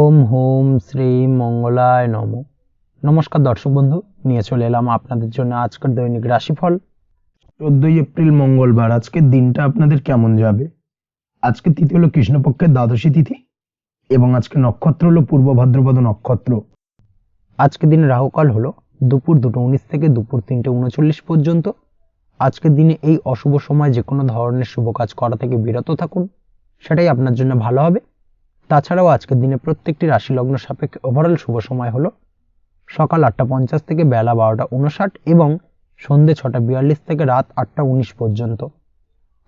ওম home Shri মঙ্গলায় নম। নমস্কার দর্শক বন্ধু, নিয়ে চলে এলাম আপনাদের জন্য আজকের দৈনিক রাশিফল 14 এপ্রিল মঙ্গলবার। আজকের দিনটা আপনাদের কেমন যাবে? আজকে তিথি হলো কৃষ্ণপক্ষের দ্বাদশী তিথি এবং আজকে নক্ষত্র হলো পূর্ব ভাদ্রপদ নক্ষত্র। আজকের দিনে রাহুকাল হলো দুপুর 2:19 থেকে দুপুর 3:39 পর্যন্ত। আজকের দিনে এই অশুভ সময় যে কোনো ধরনের শুভ কাজ করা থেকে বিরত থাকুন, সেটাই আপনার জন্য ভালো হবে। তাছাড়াও আজকের দিনে প্রত্যেকটি রাশি লগ্ন সাপেক্ষে ওভারঅল শুভ সময় হলো সকাল 8:50 থেকে বেলা 12:59 এবং সন্ধ্যে 6:42 থেকে রাত 8:19 পর্যন্ত।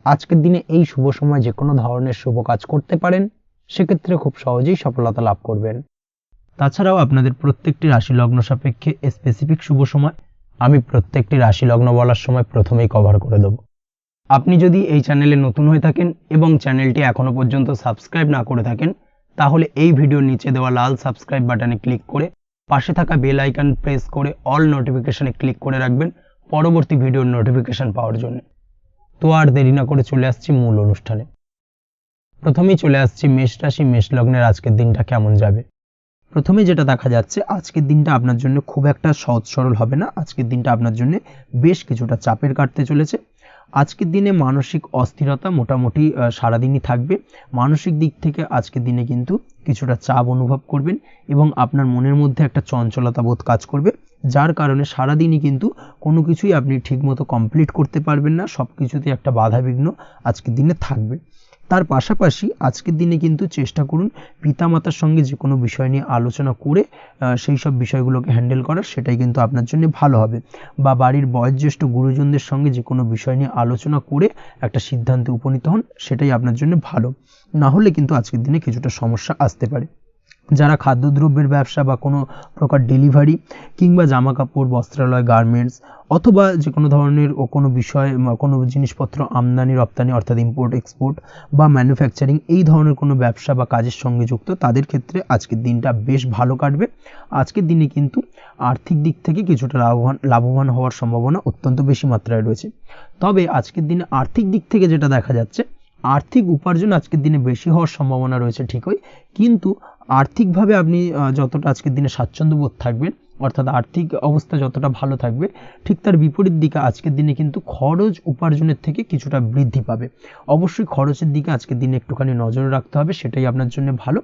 আজকের দিনে এই শুভ সময় যে কোনো ধরনের শুভ কাজ করতে পারেন, সেক্ষেত্রে খুব সহজেই সফলতা লাভ করবেন। তাছাড়াও আপনাদের প্রত্যেকটি রাশি লগ্ন সাপেক্ষে স্পেসিফিক শুভ সময় আমি প্রত্যেকটি রাশি লগ্ন বলার সময় প্রথমেই কভার করে দেব। আপনি যদি এই চ্যানেলে নতুন হয়ে থাকেন এবং চ্যানেলটি এখনো পর্যন্ত সাবস্ক্রাইব না করে থাকেন, তাহলে এই ভিডিওর নিচে দেওয়া লাল সাবস্ক্রাইব বাটনে ক্লিক করে পাশে থাকা বেল আইকন প্রেস করে অল নোটিফিকেশনে ক্লিক করে রাখবেন পরবর্তী ভিডিওর নোটিফিকেশন পাওয়ার জন্য। তো আর দেরি না করে চলে আসছি মূল অনুষ্ঠানে। প্রথমেই চলে আসছি মেষ রাশি মেষ লগ্নের আজকের দিনটা কেমন যাবে। প্রথমে যেটা দেখা যাচ্ছে, আজকের দিনটা আপনার জন্য খুব একটা সহজ সরল হবে না। আজকের দিনটা আপনার জন্য বেশ কিছুটা চাপের কাটতে চলেছে। আজকের দিনে মানসিক অস্থিরতা মোটামুটি সারাদিনই থাকবে। মানসিক দিক থেকে আজকের দিনে কিন্তু কিছুটা চাপ অনুভব করবেন এবং আপনার মনের মধ্যে একটা চঞ্চলতা বোধ কাজ করবে, যার কারণে সারাদিনই কিন্তু কোনো কিছুই আপনি ঠিকমতো কমপ্লিট করতে পারবেন না। সব কিছুতে একটা বাধা বিঘ্ন আজকের দিনে থাকবে। তার পাশাপাশি আজকের দিনে কিন্তু চেষ্টা করুন পিতামাতার সঙ্গে যে কোনো বিষয় নিয়ে আলোচনা করে সেই সব বিষয়গুলোকে হ্যান্ডেল করার, সেটাই কিন্তু আপনার জন্য ভালো হবে। বা বাড়ির বয়োজ্যেষ্ঠ গুরুজনদের সঙ্গে যে কোনো বিষয় নিয়ে আলোচনা করে একটা সিদ্ধান্তে উপনীত হন, সেটাই আপনার জন্য ভালো। না হলে কিন্তু আজকের দিনে কিছুটা সমস্যা আসতে পারে। যারা খাদ্যদ্রব্যের ব্যবসা বা কোনো প্রকার ডেলিভারি কিংবা জামা কাপড় বস্ত্রালয় গার্মেন্টস অথবা যে কোনো ধরনের কোনো বিষয় কোনো জিনিসপত্র আমদানি রপ্তানি অর্থাৎ ইম্পোর্ট এক্সপোর্ট বা ম্যানুফ্যাকচারিং এই ধরনের কোনো ব্যবসা বা কাজের সঙ্গে যুক্ত, তাদের ক্ষেত্রে আজকের দিনটা বেশ ভালো কাটবে। আজকের দিনে কিন্তু আর্থিক দিক থেকে কিছুটা লাভবান হওয়ার সম্ভাবনা অত্যন্ত বেশি মাত্রায় রয়েছে। তবে আজকের দিনে আর্থিক দিক থেকে যেটা দেখা যাচ্ছে, আর্থিক উপার্জন আজকের দিনে বেশি হওয়ার সম্ভাবনা রয়েছে ঠিকই, কিন্তু আর্থিকভাবে আপনি যতটা আজকের দিনে স্বাচ্ছন্দ্য বোধ থাকবেন, অর্থাৎ আর্থিক অবস্থা যতটা ভালো থাকবে, ঠিক তার বিপরীত দিকে আজকের দিনে কিন্তু খরচ উপার্জনের থেকে কিছুটা বৃদ্ধি পাবে। অবশ্যই খরচের দিকে আজকের দিনে একটুখানি নজর রাখতে হবে, সেটাই আপনার জন্য ভালো।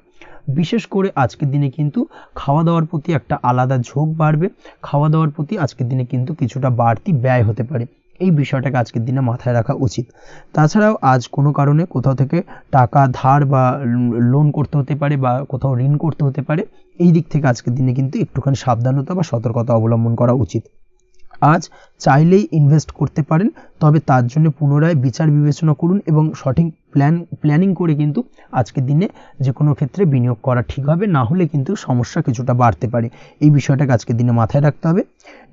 বিশেষ করে আজকের দিনে কিন্তু খাওয়া দাওয়ার প্রতি একটা আলাদা ঝোঁক বাড়বে। খাওয়া দাওয়ার প্রতি আজকের দিনে কিন্তু কিছুটা বাড়তি ব্যয় হতে পারে, এই বিষয়টাকে আজকের দিনে মাথায় রাখা উচিত। তাছাড়াও আজ কোনো কারণে কোথাও থেকে টাকা ধার বা লোন করতে হতে পারে বা কোথাও ঋণ করতে হতে পারে, এই দিক থেকে আজকের দিনে কিন্তু একটুখানি সাবধানতা বা সতর্কতা অবলম্বন করা উচিত। আজ চাইলেই ইনভেস্ট করতে পারেন, তবে তার জন্য পুনরায় বিচার বিবেচনা করুন এবং সঠিক প্ল্যানিং করে কিন্তু আজকের দিনে যে কোনো ক্ষেত্রে বিনিয়োগ করা ঠিক হবে। না হলে কিন্তু সমস্যা কিছুটা বাড়তে পারে, এই বিষয়টাকে আজকের দিনে মাথায় রাখতে হবে।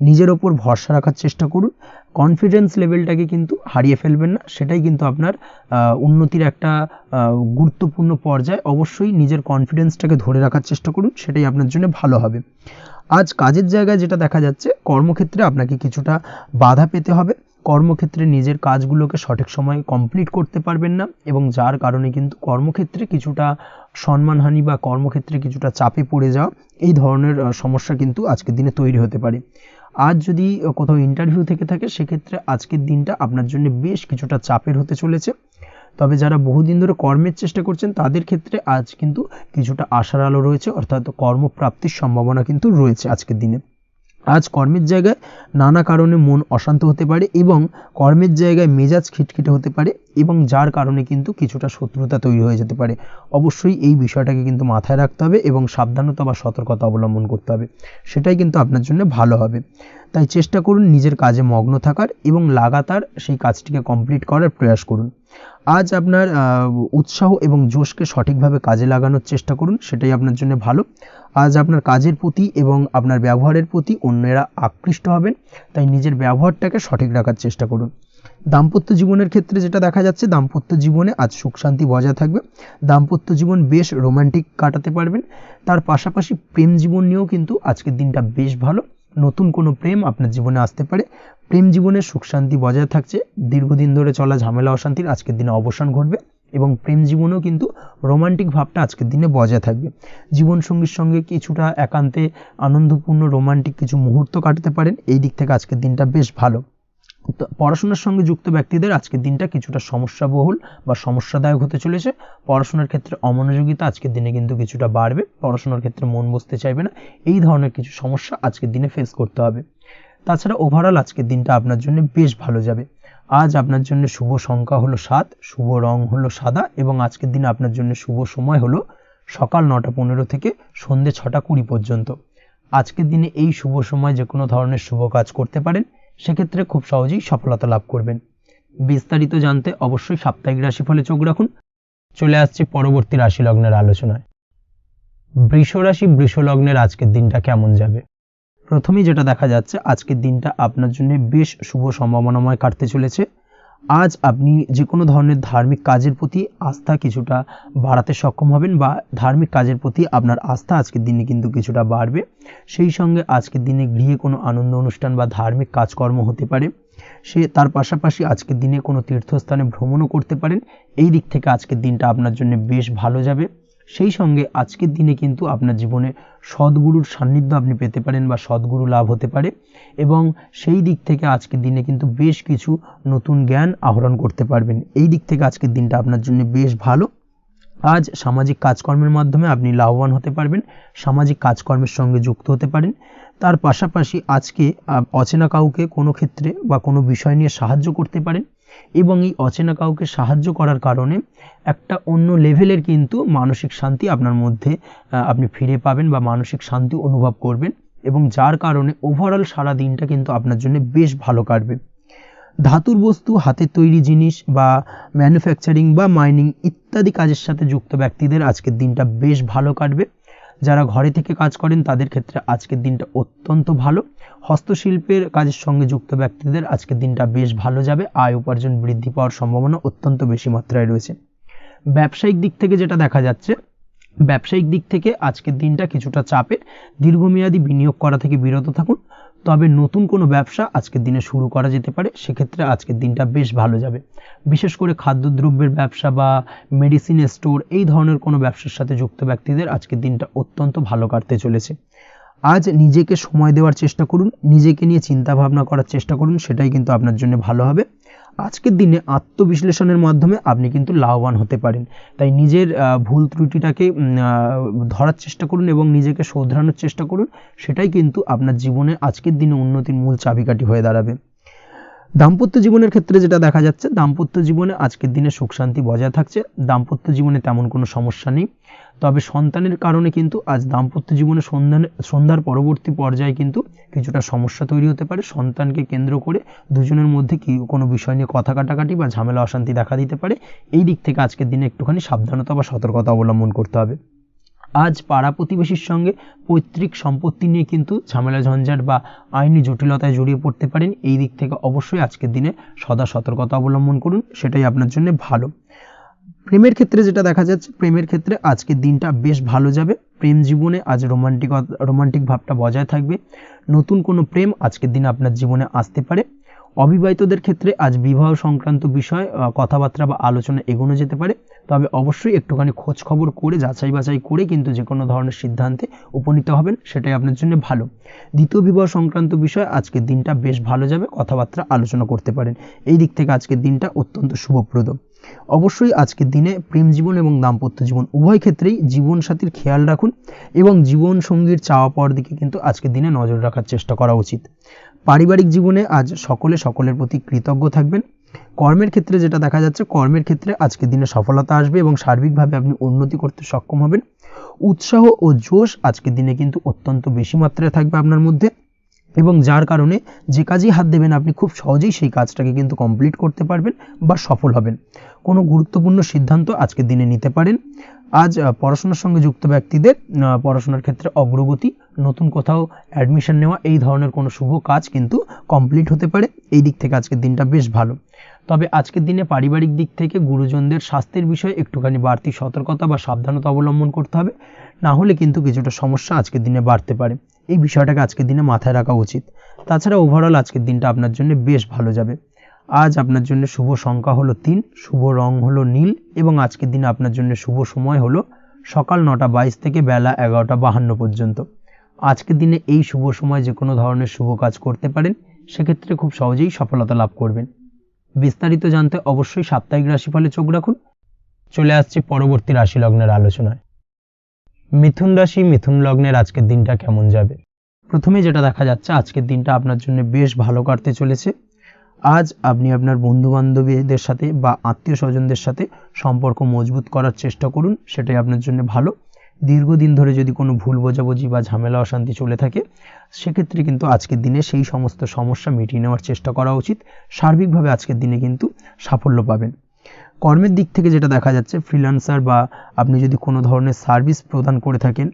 নিজের ওপর ভরসা রাখার চেষ্টা করুন, কনফিডেন্স লেভেলটাকে কিন্তু হারিয়ে ফেলবেন না, সেটাই কিন্তু আপনার উন্নতির একটা গুরুত্বপূর্ণ পর্যায়। অবশ্যই নিজের কনফিডেন্সটাকে ধরে রাখার চেষ্টা করুন, সেটাই আপনার জন্য ভালো হবে। আজ কাজের জায়গায় যেটা দেখা যাচ্ছে, কর্মক্ষেত্রে আপনাকে কিছুটা বাধা পেতে হবে। কর্মক্ষেত্রে নিজের কাজগুলোকে সঠিক সময়ে কমপ্লিট করতে পারবেন না এবং যার কারণে কিন্তু কর্মক্ষেত্রে কিছুটা সম্মানহানি বা কর্মক্ষেত্রে কিছুটা চাপে পড়ে যাওয়া, এই ধরনের সমস্যা কিন্তু আজকের দিনে তৈরি হতে পারে। আজ যদি কোথাও ইন্টারভিউ থেকে থাকে, সেক্ষেত্রে আজকের দিনটা আপনার জন্য বেশ কিছুটা চাপের হতে চলেছে। তবে যারা বহুদিন ধরে কর্মের চেষ্টা করছেন, তাদের ক্ষেত্রে আজ কিন্তু কিছুটা আশার আলো রয়েছে, অর্থাৎ কর্মপ্রাপ্তির সম্ভাবনা কিন্তু রয়েছে আজকের দিনে। আজ কর্মের জায়গায় নানা কারণে মন অশান্ত হতে পারে এবং কর্মের জায়গায় মেজাজ খিটখিটে হতে পারে এবং যার কারণে কিন্তু কিছুটা শত্রুতা তৈরি হয়ে যেতে পারে। অবশ্যই এই বিষয়টাকে কিন্তু মাথায় রাখতে হবে এবং সাবধানতা বা সতর্কতা অবলম্বন করতে হবে, সেটাই কিন্তু আপনার জন্য ভালো হবে। তাই চেষ্টা করুন নিজের কাজে মগ্ন থাকার এবং লাগাতার সেই কাজটিকে কমপ্লিট করার প্রয়াস করুন। আজ আপনার উৎসাহ এবং জোশকে সঠিকভাবে কাজে লাগানোর চেষ্টা করুন, সেটাই আপনার জন্য ভালো। আজ আপনার কাজের প্রতি এবং আপনার ব্যবহারের প্রতি অন্যেরা আকৃষ্ট হবেন, তাই নিজের ব্যবহারটাকে সঠিক রাখার চেষ্টা করুন। দাম্পত্য জীবনের ক্ষেত্রে যেটা দেখা যাচ্ছে, দাম্পত্য জীবনে আজ সুখ শান্তি বজায় থাকবে। দাম্পত্য জীবন বেশ রোমান্টিক কাটাতে পারবেন। তার পাশাপাশি প্রেম জীবন নিয়েও কিন্তু আজকের দিনটা বেশ ভালো। নতুন কোনো প্রেম আপনার জীবনে আসতে পারে। প্রেম জীবনে সুখ শান্তি বজায় থাকছে। দীর্ঘদিন ধরে চলা ঝামেলা অশান্তির আজকের দিনে অবসান ঘটবে এবং প্রেম জীবনেও কিন্তু রোমান্টিক ভাবটা আজকের দিনে বজায় থাকবে। জীবনসঙ্গীর সঙ্গে কিছুটা একান্তে আনন্দপূর্ণ রোমান্টিক কিছু মুহূর্ত কাটাতে পারেন, এই দিক থেকে আজকের দিনটা বেশ ভালো। তো পড়াশোনার সঙ্গে যুক্ত ব্যক্তিদের আজকের দিনটা কিছুটা সমস্যাবহুল বা সমস্যাদায়ক হতে চলেছে। পড়াশোনার ক্ষেত্রে অমনোযোগিতা আজকের দিনে কিন্তু কিছুটা বাড়বে, পড়াশোনার ক্ষেত্রে মন বসতে চাইবে না, এই ধরনের কিছু সমস্যা আজকের দিনে ফেস করতে হবে। তাছাড়া ওভারঅল আজকের দিনটা আপনার জন্য বেশ ভালো যাবে। আজ আপনার জন্য শুভ সংখ্যা হলো 7, শুভ রং হলো সাদা এবং আজকের দিনে আপনার জন্য শুভ সময় হলো সকাল 9:15 থেকে সন্ধ্যে 6:20 পর্যন্ত। আজকের দিনে এই শুভ সময় যে কোনো ধরনের শুভ কাজ করতে পারেন, সেক্ষেত্রে খুব সহজেই সফলতা লাভ করবেন। বিস্তারিত জানতে অবশ্যই সাপ্তাহিক রাশিফলে চোখ রাখুন। চলে আসছে পরবর্তী রাশি লগ্নের আলোচনায়। বৃষ রাশি, বৃষ লগ্নের আজকের দিনটা কেমন যাবে? প্রথমেই যেটা দেখা যাচ্ছে, আজকের দিনটা আপনার জন্য বেশ শুভ সম্ভাবনাময় কাটতে চলেছে। আজ আপনি যে কোনো ধরনের ধার্মিক কাজের প্রতি আস্থা কিছুটা বাড়াতে সক্ষম হবেন বা ধার্মিক কাজের প্রতি আপনার আস্থা আজকের দিনে কিন্তু কিছুটা বাড়বে। সেই সঙ্গে আজকের দিনে গৃহে কোনো আনন্দ অনুষ্ঠান বা ধার্মিক কাজকর্ম হতে পারে। তার পাশাপাশি আজকের দিনে কোনো তীর্থস্থানে ভ্রমণও করতে পারেন, এই দিক থেকে আজকের দিনটা আপনার জন্য বেশ ভালো যাবে। সেই সঙ্গে আজকের দিনে কিন্তু আপনার জীবনে সদ্গুরুর সান্নিধ্য আপনি পেতে পারেন বা সদ্গুরু লাভ হতে পারে এবং সেই দিক থেকে আজকের দিনে কিন্তু বেশ কিছু নতুন জ্ঞান আহরণ করতে পারবেন, এই দিক থেকে আজকের দিনটা আপনার জন্য বেশ ভালো। আজ সামাজিক কাজকর্মের মাধ্যমে আপনি লাভবান হতে পারবেন, সামাজিক কাজকর্মের সঙ্গে যুক্ত হতে পারেন। তার পাশাপাশি আজকে অচেনা কাউকে কোনো ক্ষেত্রে বা কোনো বিষয় নিয়ে সাহায্য করতে পারেন এবং এই অচেনা কাউকে সাহায্য করার কারণে একটা অন্য লেভেলের কিন্তু মানসিক শান্তি আপনার মধ্যে আপনি ফিরে পাবেন বা মানসিক শান্তি অনুভব করবেন এবং যার কারণে ওভারঅল সারা দিনটা কিন্তু আপনার জন্য বেশ ভালো কাটবে। ধাতুর বস্তু, হাতের তৈরি জিনিস বা ম্যানুফ্যাকচারিং বা মাইনিং ইত্যাদি কাজের সাথে যুক্ত ব্যক্তিদের আজকের দিনটা বেশ ভালো কাটবে। যারা ঘরে থেকে কাজ করেন তাদের ক্ষেত্রে আজকের দিনটা অত্যন্ত ভালো। হস্তশিল্পের কাজের সঙ্গে যুক্ত ব্যক্তিদের আজকের দিনটা বেশ ভালো যাবে, আয় উপার্জন বৃদ্ধি পাওয়ার সম্ভাবনা অত্যন্ত বেশি মাত্রায় রয়েছে। ব্যবসায়িক দিক থেকে যেটা দেখা যাচ্ছে, ব্যবসায়িক দিক থেকে আজকের দিনটা কিছুটা চাপের, দীর্ঘমেয়াদী বিনিয়োগ করা থেকে বিরত থাকুন। তবে নতুন কোনো ব্যবসা আজকের দিনে শুরু করা যেতে পারে, সেক্ষেত্রে আজকের দিনটা বেশ ভালো যাবে। বিশেষ করে খাদ্যদ্রব্যের ব্যবসা বা মেডিসিন স্টোর এই ধরনের কোনো ব্যবসার সাথে যুক্ত ব্যক্তিদের আজকের দিনটা অত্যন্ত ভালো কাটতে চলেছে। আজ নিজেকে সময় দেওয়ার চেষ্টা করুন, নিজেকে নিয়ে চিন্তা ভাবনা করার চেষ্টা করুন, সেটাই কিন্তু আপনার জন্য ভালো হবে। আজকের দিনে আত্মবিশ্লেষণের মাধ্যমে আপনি কিন্তু লাভবান হতে পারেন, তাই নিজের ভুল ত্রুটিটাকে ধরার চেষ্টা করুন এবং নিজেকে শোধরানোর চেষ্টা করুন, সেটাই কিন্তু আপনার জীবনে আজকের দিনে উন্নতির মূল চাবিকাঠি হয়ে দাঁড়াবে। দাম্পত্য জীবনের ক্ষেত্রে যেটা দেখা যাচ্ছে, দাম্পত্য জীবনে আজকের দিনে সুখ শান্তি বজায় থাকছে, দাম্পত্য জীবনে তেমন কোনো সমস্যা নেই। তবে সন্তানের কারণে কিন্তু আজ দাম্পত্য জীবনে সন্ধ্যার পরবর্তী পর্যায়ে কিন্তু কিছুটা সমস্যা তৈরি হতে পারে। সন্তানকে কেন্দ্র করে দুজনের মধ্যে কোনো বিষয় নিয়ে কথা কাটাকাটি বা ঝামেলা অশান্তি দেখা দিতে পারে, এই দিক থেকে আজকের দিনে একটুখানি সাবধানতা বা সতর্কতা অবলম্বন করতে হবে। আজ পাড়া প্রতিবেশীর সঙ্গে পৈতৃক সম্পত্তি নিয়ে কিন্তু ঝামেলা ঝঞ্ঝাট বা আইনি জটিলতায় জড়িয়ে পড়তে পারেন, এই দিক থেকে অবশ্যই আজকের দিনে সদা সতর্কতা অবলম্বন করুন, সেটাই আপনার জন্য ভালো। প্রেমের ক্ষেত্রে যেটা দেখা যাচ্ছে, প্রেমের ক্ষেত্রে আজকের দিনটা বেশ ভালো যাবে। প্রেম জীবনে আজ রোমান্টিক ভাবটা বজায় থাকবে, নতুন কোনো প্রেম আজকের দিনে আপনার জীবনে আসতে পারে। অবিবাহিতদের ক্ষেত্রে আজ বিবাহ সংক্রান্ত বিষয় কথাবার্তা বা আলোচনা এগোনো যেতে পারে, তবে অবশ্যই একটুখানি খোঁজ খবর করে যাচাই বাছাই করে কিন্তু যে কোনো ধরনের সিদ্ধান্তে উপনীত হবেন, সেটাই আপনার জন্য ভালো। দ্বিতীয় বিবাহ সংক্রান্ত বিষয় আজকের দিনটা বেশ ভালো যাবে, কথাবার্তা আলোচনা করতে পারেন, এই দিক থেকে আজকের দিনটা অত্যন্ত শুভপ্রদ। অবশ্যই আজকের দিনে প্রেম জীবন এবং দাম্পত্য জীবন উভয় ক্ষেত্রেই জীবনসাথীর খেয়াল রাখুন এবং জীবন সঙ্গীর চাওয়া পাওয়ার দিকে কিন্তু আজকের দিনে নজর রাখার চেষ্টা করা উচিত। পারিবারিক জীবনে আজ সকলের প্রতি কৃতজ্ঞ থাকবেন। কর্মের ক্ষেত্রে যেটা দেখা যাচ্ছে, কর্মের ক্ষেত্রে আজকের দিনে সফলতা আসবে এবং সার্বিকভাবে আপনি উন্নতি করতে সক্ষম হবেন। উৎসাহ ও জোশ আজকের দিনে কিন্তু অত্যন্ত বেশি মাত্রায় থাকবে আপনার মধ্যে এবং যার কারণে যে কাজেই হাত দেবেন আপনি খুব সহজেই সেই কাজটাকে কিন্তু কমপ্লিট করতে পারবেন বা সফল হবেন। কোনো গুরুত্বপূর্ণ সিদ্ধান্ত আজকের দিনে নিতে পারেন। আজ পড়াশোনার সঙ্গে যুক্ত ব্যক্তিদের পড়াশোনার ক্ষেত্রে অগ্রগতি, নতুন কোথাও অ্যাডমিশন নেওয়া, এই ধরনের কোনো শুভ কাজ কিন্তু কমপ্লিট হতে পারে, এই দিক থেকে আজকের দিনটা বেশ ভালো। তবে আজকের দিনে পারিবারিক দিক থেকে গুরুজনদের স্বাস্থ্যের বিষয়ে একটুখানি বাড়তি সতর্কতা বা সাবধানতা অবলম্বন করতে হবে, না হলে কিন্তু কিছুটা সমস্যা আজকের দিনে বাড়তে পারে, এই বিষয়টাকে আজকের দিনে মাথায় রাখা উচিত। তাছাড়া ওভারঅল আজকের দিনটা আপনার জন্য বেশ ভালো যাবে। আজ আপনার জন্য শুভ সংখ্যা হলো 3, শুভ রং হলো নীল এবং আজকের দিনে আপনার জন্য শুভ সময় হলো সকাল 9:22 থেকে বেলা 11:52 পর্যন্ত। আজকের দিনে এই শুভ সময় যে কোনো ধরনের শুভ কাজ করতে পারেন, সেক্ষেত্রে খুব সহজেই সফলতা লাভ করবেন। বিস্তারিত জানতে অবশ্যই সাপ্তাহিক রাশিফলে চোখ রাখুন। চলে আসছে পরবর্তী রাশি লগ্নের আলোচনায়। মিথুন রাশি, মিথুন লগ্নের আজকের দিনটা কেমন যাবে? প্রথমে যেটা দেখা যাচ্ছে, আজকের দিনটা আপনার জন্য বেশ ভালো কাটতে চলেছে। আজ আপনি আপনার বন্ধু বান্ধবীদের সাথে বা আত্মীয় স্বজনদের সাথে সম্পর্ক মজবুত করার চেষ্টা করুন, সেটাই আপনার জন্য ভালো। দীর্ঘদিন ধরে যদি কোনো ভুল বোঝাবুঝি বা ঝামেলা অশান্তি চলে থাকে, সেক্ষেত্রে কিন্তু আজকের দিনে সেই সমস্ত সমস্যা মিটিয়ে নেওয়ার চেষ্টা করা উচিত। সার্বিকভাবে আজকের দিনে কিন্তু সাফল্য পাবেন। কর্মের দিক থেকে যেটা দেখা যাচ্ছে, ফ্রিল্যান্সার বা আপনি যদি কোনো ধরনের সার্ভিস প্রদান করে থাকেন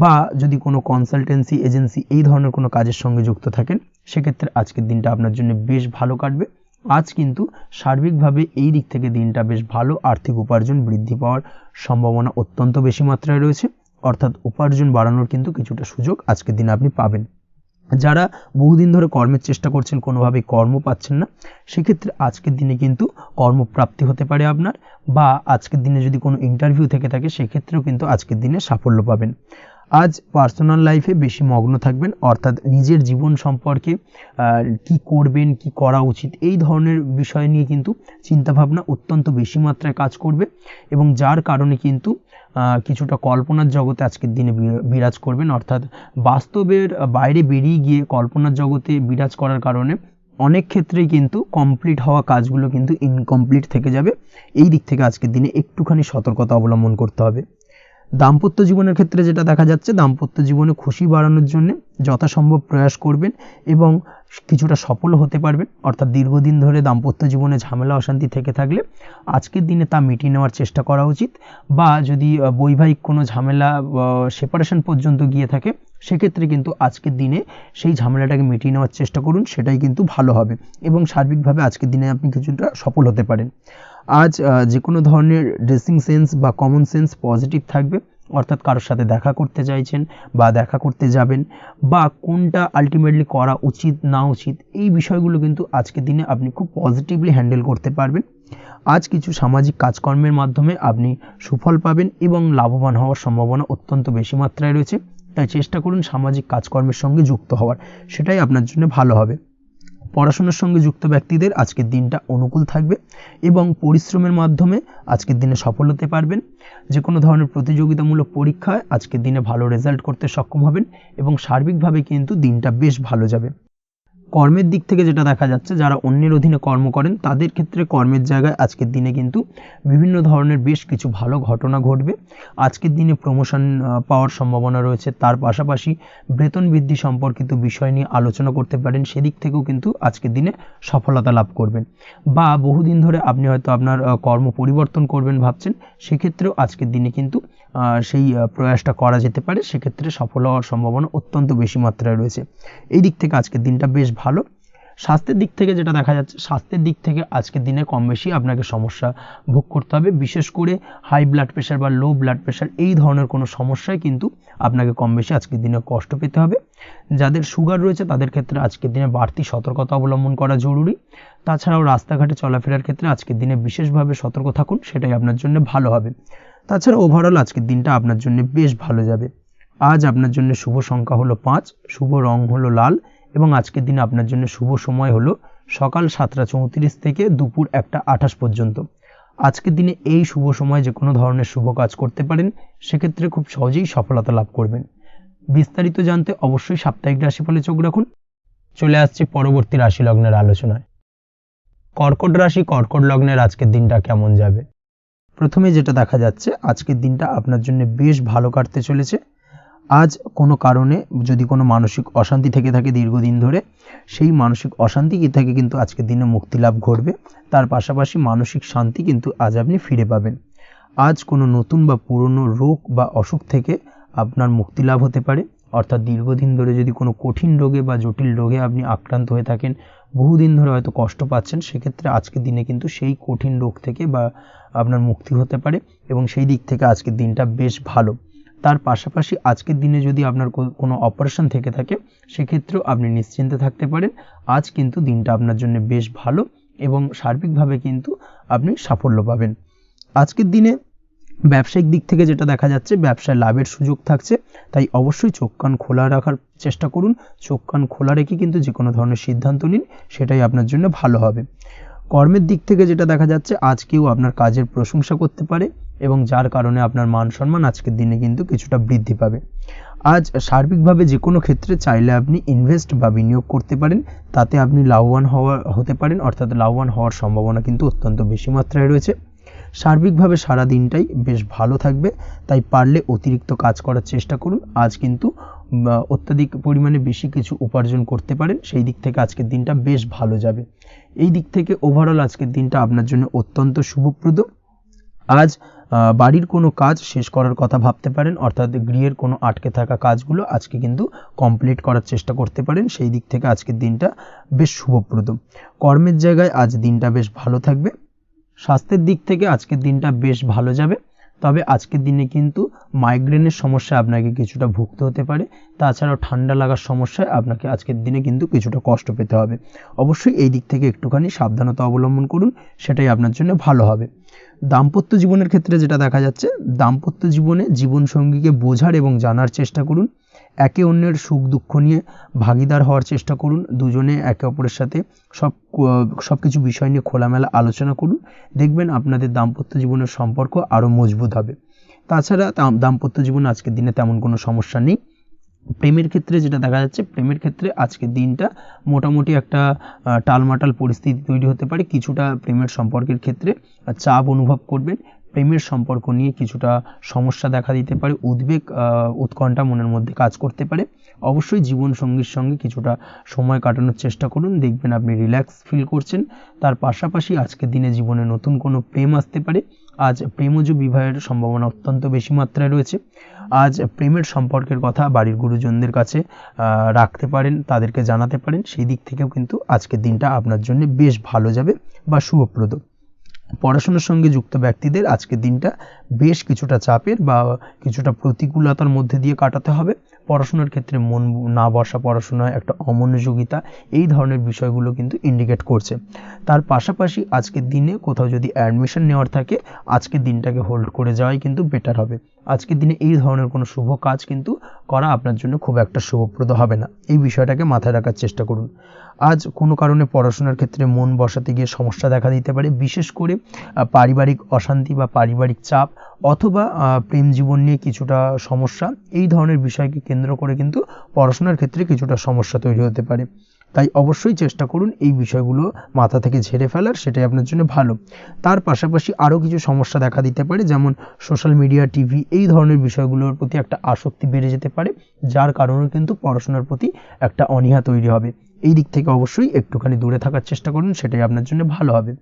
বা যদি কোনো কনসালটেন্সি এজেন্সি এই ধরনের কোনো কাজের সঙ্গে যুক্ত থাকেন, সেক্ষেত্রে আজকের দিনটা আপনার জন্য বেশ ভালো কাটবে। আজ কিন্তু সার্বিকভাবে এই দিক থেকে দিনটা বেশ ভালো। আর্থিক উপার্জন বৃদ্ধি পাওয়ার সম্ভাবনা অত্যন্ত বেশি মাত্রায় রয়েছে, অর্থাৎ উপার্জন বাড়ানোর কিন্তু কিছুটা সুযোগ আজকের দিনে আপনি পাবেন। যারা বহুদিন ধরে কর্মের চেষ্টা করছেন, কোনোভাবেই কর্ম পাচ্ছেন না, সেক্ষেত্রে আজকের দিনে কিন্তু কর্মপ্রাপ্তি হতে পারে আপনার, বা আজকের দিনে যদি কোনো ইন্টারভিউ থেকে থাকে, সেক্ষেত্রেও কিন্তু আজকের দিনে সাফল্য পাবেন। আজ পার্সোনাল লাইফে বেশি মগ্ন থাকবেন, অর্থাৎ নিজের জীবন সম্পর্কে কি করবেন, কি করা উচিত, এই ধরনের বিষয় নিয়ে কিন্তু চিন্তাভাবনা অত্যন্ত বেশি মাত্রায় কাজ করবে এবং যার কারণে কিন্তু কিছুটা কল্পনার জগতে আজকের দিনে বিরাজ করবেন, অর্থাৎ বাস্তবের বাইরে বেরিয়ে গিয়ে কল্পনার জগতে বিরাজ করার কারণে অনেক ক্ষেত্রেই কিন্তু কমপ্লিট হওয়া কাজগুলো কিন্তু ইনকমপ্লিট থেকে যাবে। এই দিক থেকে আজকের দিনে একটুখানি সতর্কতা অবলম্বন করতে হবে। দাম্পত্য জীবনের ক্ষেত্রে যেটা দেখা যাচ্ছে, দাম্পত্য জীবনে খুশি বাড়ানোর জন্য যথাসম্ভব প্রয়াস করবেন এবং কিছুটা সফল হতে পারবেন, অর্থাৎ দীর্ঘদিন ধরে দাম্পত্য জীবনে ঝামেলা অশান্তি থেকে থাকলে আজকের দিনে তা মিটিয়ে নেওয়ার চেষ্টা করা উচিত। বা যদি বৈবাহিক কোনো ঝামেলা সেপারেশন পর্যন্ত গিয়ে থাকে, সেক্ষেত্রে কিন্তু আজকের দিনে সেই ঝামেলাটাকে মিটিয়ে নেওয়ার চেষ্টা করুন, সেটাই কিন্তু ভালো হবে এবং সার্বিকভাবে আজকের দিনে আপনি কিছুটা সফল হতে পারেন। আজ যে কোনো ধরনের ড্রেসিং সেন্স বা কমন সেন্স পজিটিভ থাকবে, অর্থাৎ কারোর সাথে দেখা করতে চাইছেন বা দেখা করতে যাবেন বা কোনটা আলটিমেটলি করা উচিত না উচিত, এই বিষয়গুলো কিন্তু আজকের দিনে আপনি খুব পজিটিভলি হ্যান্ডেল করতে পারবেন। আজ কিছু সামাজিক কাজকর্মের মাধ্যমে আপনি সুফল পাবেন এবং লাভবান হওয়ার সম্ভাবনা অত্যন্ত বেশি মাত্রায় রয়েছে, তাই চেষ্টা করুন সামাজিক কাজকর্মের সঙ্গে যুক্ত হওয়ার, সেটাই আপনার জন্য ভালো হবে। পড়াশোনার সঙ্গে যুক্ত ব্যক্তিদের আজকের দিনটা অনুকূল থাকবে এবং পরিশ্রমের মাধ্যমে আজকের দিনে সফল হতে পারবেন। যে কোনো ধরনের প্রতিযোগিতামূলক পরীক্ষায় আজকের দিনে ভালো রেজাল্ট করতে সক্ষম হবেন এবং সার্বিকভাবে কিন্তু দিনটা বেশ ভালো যাবে। কর্মের দিক থেকে যেটা দেখা যাচ্ছে, যারা অন্যের অধীনে কর্ম করেন তাদের ক্ষেত্রে কর্মের জায়গায় আজকের দিনে কিন্তু বিভিন্ন ধরনের বেশ কিছু ভালো ঘটনা ঘটবে। আজকের দিনে প্রমোশন পাওয়ার সম্ভাবনা রয়েছে, তার পাশাপাশি বেতন বৃদ্ধি সম্পর্কিত বিষয় নিয়ে আলোচনা করতে পারেন, সেদিক থেকেও কিন্তু আজকের দিনে সফলতা লাভ করবেন। বা বহুদিন ধরে আপনি হয়তো আপনার কর্ম পরিবর্তন করবেন ভাবছেন, সেক্ষেত্রেও আজকের দিনে কিন্তু সেই প্রয়াসটা করা যেতে পারে, সেক্ষেত্রে সফল হওয়ার সম্ভাবনা অত্যন্ত বেশি মাত্রায় রয়েছে। এই দিক থেকে আজকের দিনটা বেশ ভালো। স্বাস্থ্যের দিক থেকে যেটা দেখা যাচ্ছে, স্বাস্থ্যের দিক থেকে আজকের দিনে কম বেশি আপনাকে সমস্যা ভোগ করতে হবে, বিশেষ করে হাই ব্লাড প্রেশার বা লো ব্লাড প্রেশার এই ধরনের কোনো সমস্যায় কিন্তু আপনাকে কম বেশি আজকের দিনে কষ্ট পেতে হবে। যাদের সুগার রয়েছে তাদের ক্ষেত্রে আজকের দিনে বাড়তি সতর্কতা অবলম্বন করা জরুরি। তাছাড়াও রাস্তাঘাটে চলাফেরার ক্ষেত্রে আজকের দিনে বিশেষভাবে সতর্ক থাকুন, সেটাই আপনার জন্য ভালো হবে। তাছাড়া ওভারঅল আজকের দিনটা আপনার জন্য বেশ ভালো যাবে। আজ আপনার জন্য শুভ সংখ্যা হলো 5, শুভ রং হলো লাল এবং আজকের দিনে আপনার জন্য শুভ সময় হলো সকাল 7:34 থেকে দুপুর 1:28 পর্যন্ত। আজকের দিনে এই শুভ সময় যে কোনো ধরনের শুভ কাজ করতে পারেন, সেক্ষেত্রে খুব সহজেই সফলতা লাভ করবেন। বিস্তারিত জানতে অবশ্যই সাপ্তাহিক রাশিফলে চোখ রাখুন। চলে আসছে পরবর্তী রাশি লগ্নের আলোচনায়। কর্কট রাশি, কর্কট লগ্নের আজকের দিনটা কেমন যাবে? প্রথমে যেটা দেখা যাচ্ছে, আজকের দিনটা আপনার জন্য বেশ ভালো কাটতে চলেছে। আজ কোনো কারণে যদি কোনো মানসিক অশান্তি থেকে থাকে দীর্ঘদিন ধরে, সেই মানসিক অশান্তি থেকে কিন্তু আজকের দিনে মুক্তি লাভ ঘটবে। তার পাশাপাশি মানসিক শান্তি কিন্তু আজ আপনি ফিরে পাবেন। আজ কোনো নতুন বা পুরনো রোগ বা অসুখ থেকে আপনার মুক্তি লাভ হতে পারে, অর্থাৎ দীর্ঘদিন ধরে যদি কোনো কঠিন রোগে বা জটিল রোগে আপনি আক্রান্ত হয়ে থাকেন, বহুদিন ধরে হয়তো কষ্ট পাচ্ছেন, সেক্ষেত্রে আজকের দিনে কিন্তু সেই কঠিন রোগ থেকে বা আপনার মুক্তি হতে পারে এবং সেই দিক থেকে আজকের দিনটা বেশ ভালো। তার পাশাপাশি আজকের দিনে যদি আপনার কোনো অপারেশন থেকে থাকে, সেক্ষেত্রেও আপনি নিশ্চিন্তে থাকতে পারেন। আজ কিন্তু দিনটা আপনার জন্য বেশ ভালো এবং সার্বিকভাবে কিন্তু আপনি সাফল্য পাবেন। আজকের দিনে ব্যবসায়িক দিক থেকে যেটা দেখা যাচ্ছে, ব্যবসায় লাভের সুযোগ থাকছে, তাই অবশ্যই চোখ কান খোলা রাখার চেষ্টা করুন। চোখ কান খোলা রেখে কিন্তু যে কোনো ধরনের সিদ্ধান্ত নিন, সেটাই আপনার জন্য ভালো হবে। কর্মের দিক থেকে যেটা দেখা যাচ্ছে, আজ কেউ আপনার কাজের প্রশংসা করতে পারে এবং যার কারণে আপনার মান সম্মান আজকের দিনে কিন্তু কিছুটা বৃদ্ধি পাবে। আজ সার্বিকভাবে যে কোনো ক্ষেত্রে চাইলে আপনি ইনভেস্ট বা বিনিয়োগ করতে পারেন, তাতে আপনি লাভবান হতে পারেন, অর্থাৎ লাভবান হওয়ার সম্ভাবনা কিন্তু অত্যন্ত বেশি মাত্রায় রয়েছে। সার্বিকভাবে সারা দিনটাই বেশ ভালো থাকবে, তাই পারলে অতিরিক্ত কাজ করার চেষ্টা করুন। আজ কিন্তু অত্যাধিক পরিমাণে বেশি কিছু উপার্জন করতে পারেন, সেই দিক থেকে আজকের দিনটা বেশ ভালো যাবে। এই দিক থেকে ওভারঅল আজকের দিনটা আপনার জন্য অত্যন্ত শুভপ্রদ। আজ বাড়ির কোনো কাজ শেষ করার কথা ভাবতে পারেন, অর্থাৎ গৃহের কোনো আটকে থাকা কাজগুলো আজকে কিন্তু কমপ্লিট করার চেষ্টা করতে পারেন, সেই দিক থেকে আজকের দিনটা বেশ শুভপ্রদ। কর্মের জায়গায় আজ দিনটা বেশ ভালো থাকবে। স্বাস্থ্যের দিক থেকে আজকের দিনটা বেশ ভালো যাবে, তবে আজকের দিনে কিন্তু মাইগ্রেনের সমস্যা আপনাকে কিছুটা ভুগতে হতে পারে। তাছাড়াও ঠান্ডা লাগার সমস্যায় আপনাকে আজকের দিনে কিন্তু কিছুটা কষ্ট পেতে হবে। অবশ্যই এই দিক থেকে একটুখানি সাবধানতা অবলম্বন করুন, সেটাই আপনার জন্য ভালো হবে। দাম্পত্য জীবনের ক্ষেত্রে যেটা দেখা যাচ্ছে, দাম্পত্য জীবনে জীবনসঙ্গীকে বোঝার এবং জানার চেষ্টা করুন। একে অন্যের সুখ দুঃখ নিয়ে ভাগিদার হওয়ার চেষ্টা করুন। দুজনে একে অপরের সাথে সব কিছু বিষয় নিয়ে খোলামেলা আলোচনা করুন। দেখবেন আপনাদের দাম্পত্য জীবনের সম্পর্ক আরও মজবুত হবে। তাছাড়া দাম্পত্য জীবনে আজকের দিনে তেমন কোনো সমস্যা নেই। প্রেমের ক্ষেত্রে যেটা দেখা যাচ্ছে, প্রেমের ক্ষেত্রে আজকের দিনটা মোটামুটি একটা টালমাটাল পরিস্থিতি তৈরি হতে পারে। কিছুটা প্রেমের সম্পর্কের ক্ষেত্রে চাপ অনুভব করবেন। প্রেমের সম্পর্ক নিয়ে কিছুটা সমস্যা দেখা দিতে পারে, উদ্বেগ উৎকণ্ঠা মনের মধ্যে কাজ করতে পারে। অবশ্যই জীবনসঙ্গীর সঙ্গে কিছুটা সময় কাটানোর চেষ্টা করুন, দেখবেন আপনি রিল্যাক্স ফিল করছেন। তার পাশাপাশি আজকের দিনে জীবনে নতুন কোনো প্রেম আসতে পারে। আজ প্রেমজ বিবাহের সম্ভাবনা অত্যন্ত বেশি মাত্রায় রয়েছে। আজ প্রেমের সম্পর্কের কথা বাড়ির গুরুজনদের কাছে রাখতে পারেন, তাদেরকে জানাতে পারেন, সেই দিক থেকেও কিন্তু আজকের দিনটা আপনার জন্য বেশ ভালো যাবে বা শুভপ্রদ। পড়াশোনার সঙ্গে যুক্ত ব্যক্তিদের আজকের দিনটা বেশ কিছুটা চাপের বা কিছুটা প্রতিকূলতার মধ্যে দিয়ে কাটাতে হবে। পড়াশোনার ক্ষেত্রে মন না বসা, পড়াশোনায় একটা অমনোযোগিতা, এই ধরনের বিষয়গুলো কিন্তু ইন্ডিকেট করছে। তার পাশাপাশি আজকের দিনে কোথাও যদি অ্যাডমিশন নেওয়ার থাকে, আজকের দিনটাকে হোল্ড করে যাওয়াই কিন্তু বেটার হবে। আজকের দিনে এই ধরনের কোনো শুভ কাজ কিন্তু করা আপনার জন্য খুব একটা শুভপ্রদ হবে না, এই বিষয়টাকে মাথায় রাখার চেষ্টা করুন। আজ কোনো কারণে পড়াশোনার ক্ষেত্রে মন বসাতে গিয়ে সমস্যা দেখা দিতে পারে, বিশেষ করে পারিবারিক অশান্তি বা পারিবারিক চাপ অথবা প্রেম জীবন নিয়ে কিছুটা সমস্যা, এই ধরনের বিষয়কে কেন্দ্র করে কিন্তু পড়াশোনার ক্ষেত্রে কিছুটা সমস্যা তৈরি হতে পারে। তাই অবশ্যই চেষ্টা করুন এই বিষয়গুলো মাথা থেকে ঝেড়ে ফেলার, সেটাই আপনার জন্য ভালো। তার পাশাপাশি আরও কিছু সমস্যা দেখা দিতে পারে, যেমন সোশ্যাল মিডিয়া, টিভি, এই ধরনের বিষয়গুলোর প্রতি একটা আসক্তি বেড়ে যেতে পারে, যার কারণে কিন্তু পড়াশোনার প্রতি একটা অনীহা তৈরি হবে। এই দিক থেকে অবশ্যই একটুখানি দূরে থাকার চেষ্টা করুন, সেটাই আপনার জন্য ভালো হবে।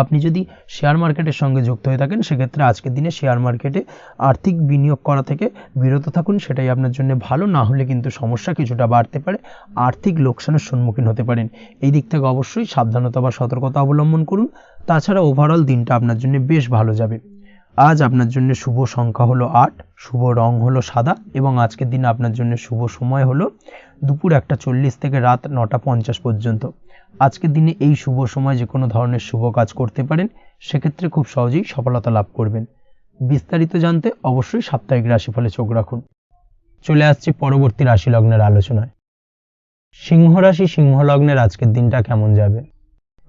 আপনি যদি শেয়ার মার্কেটের সঙ্গে যুক্ত হয়ে থাকেন, সেক্ষেত্রে আজকের দিনে শেয়ার মার্কেটে আর্থিক বিনিয়োগ করা থেকে বিরত থাকুন, সেটাই আপনার জন্য ভালো। না হলে কিন্তু সমস্যা কিছুটা বাড়তে পারে, আর্থিক লোকসানের সম্মুখীন হতে পারেন। এই দিক থেকে অবশ্যই সাবধানতা বা সতর্কতা অবলম্বন করুন। তাছাড়া ওভারঅল দিনটা আপনার জন্য বেশ ভালো যাবে। আজ আপনার জন্য শুভ সংখ্যা হলো 8, শুভ রং হলো সাদা এবং আজকের দিন আপনার জন্য শুভ সময় হলো দুপুর 1:40 থেকে রাত 9:50 পর্যন্ত। আজকের দিনে এই শুভ সময় যে কোনো ধরনের শুভ কাজ করতে পারেন, সেক্ষেত্রে খুব সহজেই সফলতা লাভ করবেন। বিস্তারিত জানতে অবশ্যই সাপ্তাহিক রাশিফলে চোখ রাখুন। চলে আসছি পরবর্তী রাশি লগ্নের আলোচনায়। সিংহ রাশি, সিংহ লগ্নের আজকের দিনটা কেমন যাবে?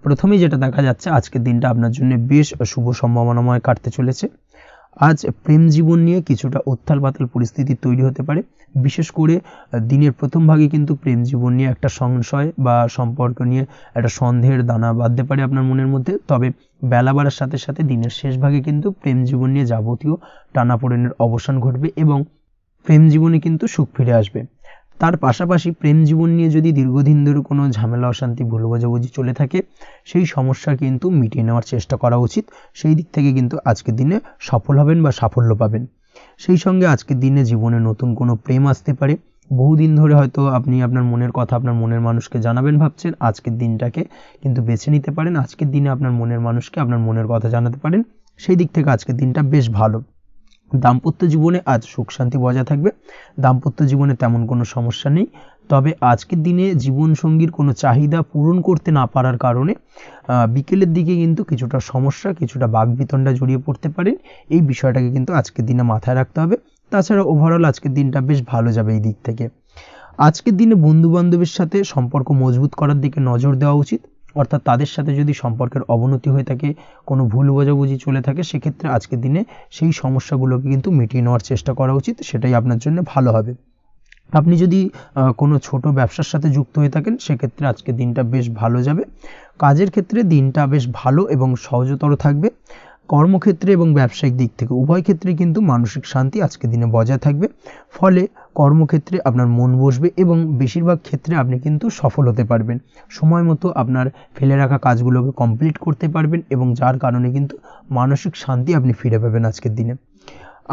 প্রথমেই যেটা দেখা যাচ্ছে, আজকের দিনটা আপনার জন্য বেশ শুভ সম্ভাবনাময় কাটতে চলেছে। আজ প্রেম জীবন নিয়ে কিছুটা উত্থাল পাতাল পরিস্থিতি তৈরি হতে পারে, বিশেষ করে দিনের প্রথম ভাগে কিন্তু প্রেম জীবন নিয়ে একটা সংশয় বা সম্পর্ক নিয়ে একটা সন্দেহের দানা বাঁধতে পারে আপনার মনের মধ্যে। তবে বেলা বাড়ার সাথে সাথে দিনের শেষ ভাগে কিন্তু প্রেম জীবন নিয়ে যাবতীয় টানাপোড়েনের অবসান ঘটবে এবং প্রেম জীবনে কিন্তু সুখ ফিরে আসবে। তার পাশাপাশি প্রেম জীবন নিয়ে যদি দীর্ঘদিন ধরে কোনো ঝামেলা, অশান্তি, ভুল বোঝাবুঝি চলে থাকে, সেই সমস্যা কিন্তু মিটিয়ে নেওয়ার চেষ্টা করা উচিত। সেই দিক থেকে কিন্তু আজকের দিনে সফল হবেন বা সাফল্য পাবেন। সেই সঙ্গে আজকের দিনে জীবনে নতুন কোনো প্রেম আসতে পারে। বহুদিন ধরে হয়তো আপনি আপনার মনের কথা আপনার মনের মানুষকে জানাবেন ভাবছেন, আজকের দিনটাকে কিন্তু বেছে নিতে পারেন। আজকের দিনে আপনার মনের মানুষকে আপনার মনের কথা জানাতে পারেন, সেই দিক থেকে আজকের দিনটা বেশ ভালো। দাম্পত্য জীবনে আজ সুখ শান্তি বজায় থাকবে, দাম্পত্য জীবনে তেমন কোনো সমস্যা নেই। তবে আজকের দিনে জীবনসঙ্গীর কোনো চাহিদা পূরণ করতে না পারার কারণে বিকেলের দিকে কিন্তু কিছুটা সমস্যা, কিছুটা বাকবিতণ্ডা জড়িয়ে পড়তে পারেন। এই বিষয়টাকে কিন্তু আজকের দিনে মাথায় রাখতে হবে। তাছাড়া ওভারঅল আজকের দিনটা বেশ ভালো যাবে এই দিক থেকে। আজকের দিনে বন্ধু-বান্ধবের সাথে সম্পর্ক মজবুত করার দিকে নজর দেওয়া উচিত। অর্থাৎ তাদের সাথে যদি সম্পর্কের অবনতি হয়ে থাকে, কোনো ভুল বোঝাবুঝি চলে থাকে, সেক্ষেত্রে আজকের দিনে সেই সমস্যাগুলোকে কিন্তু মিটিয়ে নেওয়ার চেষ্টা করা উচিত। সেটাই আপনার জন্য ভালো হবে। আপনি যদি কোনো ছোট ব্যবসার সাথে যুক্ত হয়ে থাকেন, সেক্ষেত্রে আজকের দিনটা বেশ ভালো যাবে। কাজের ক্ষেত্রে দিনটা বেশ ভালো এবং সহজতর থাকবে। কর্মক্ষেত্রে এবং ব্যবসায়িক দিক থেকে উভয় ক্ষেত্রে কিন্তু মানসিক শান্তি আজকের দিনে বজায় থাকবে। ফলে কর্মক্ষেত্রে আপনার মন বসবে এবং বেশিরভাগ ক্ষেত্রে আপনি কিন্তু সফল হতে পারবেন। সময় মতো আপনার ফেলে রাখা কাজগুলোকে কমপ্লিট করতে পারবেন এবং যার কারণে কিন্তু মানসিক শান্তি আপনি ফিরে পাবেন আজকের দিনে।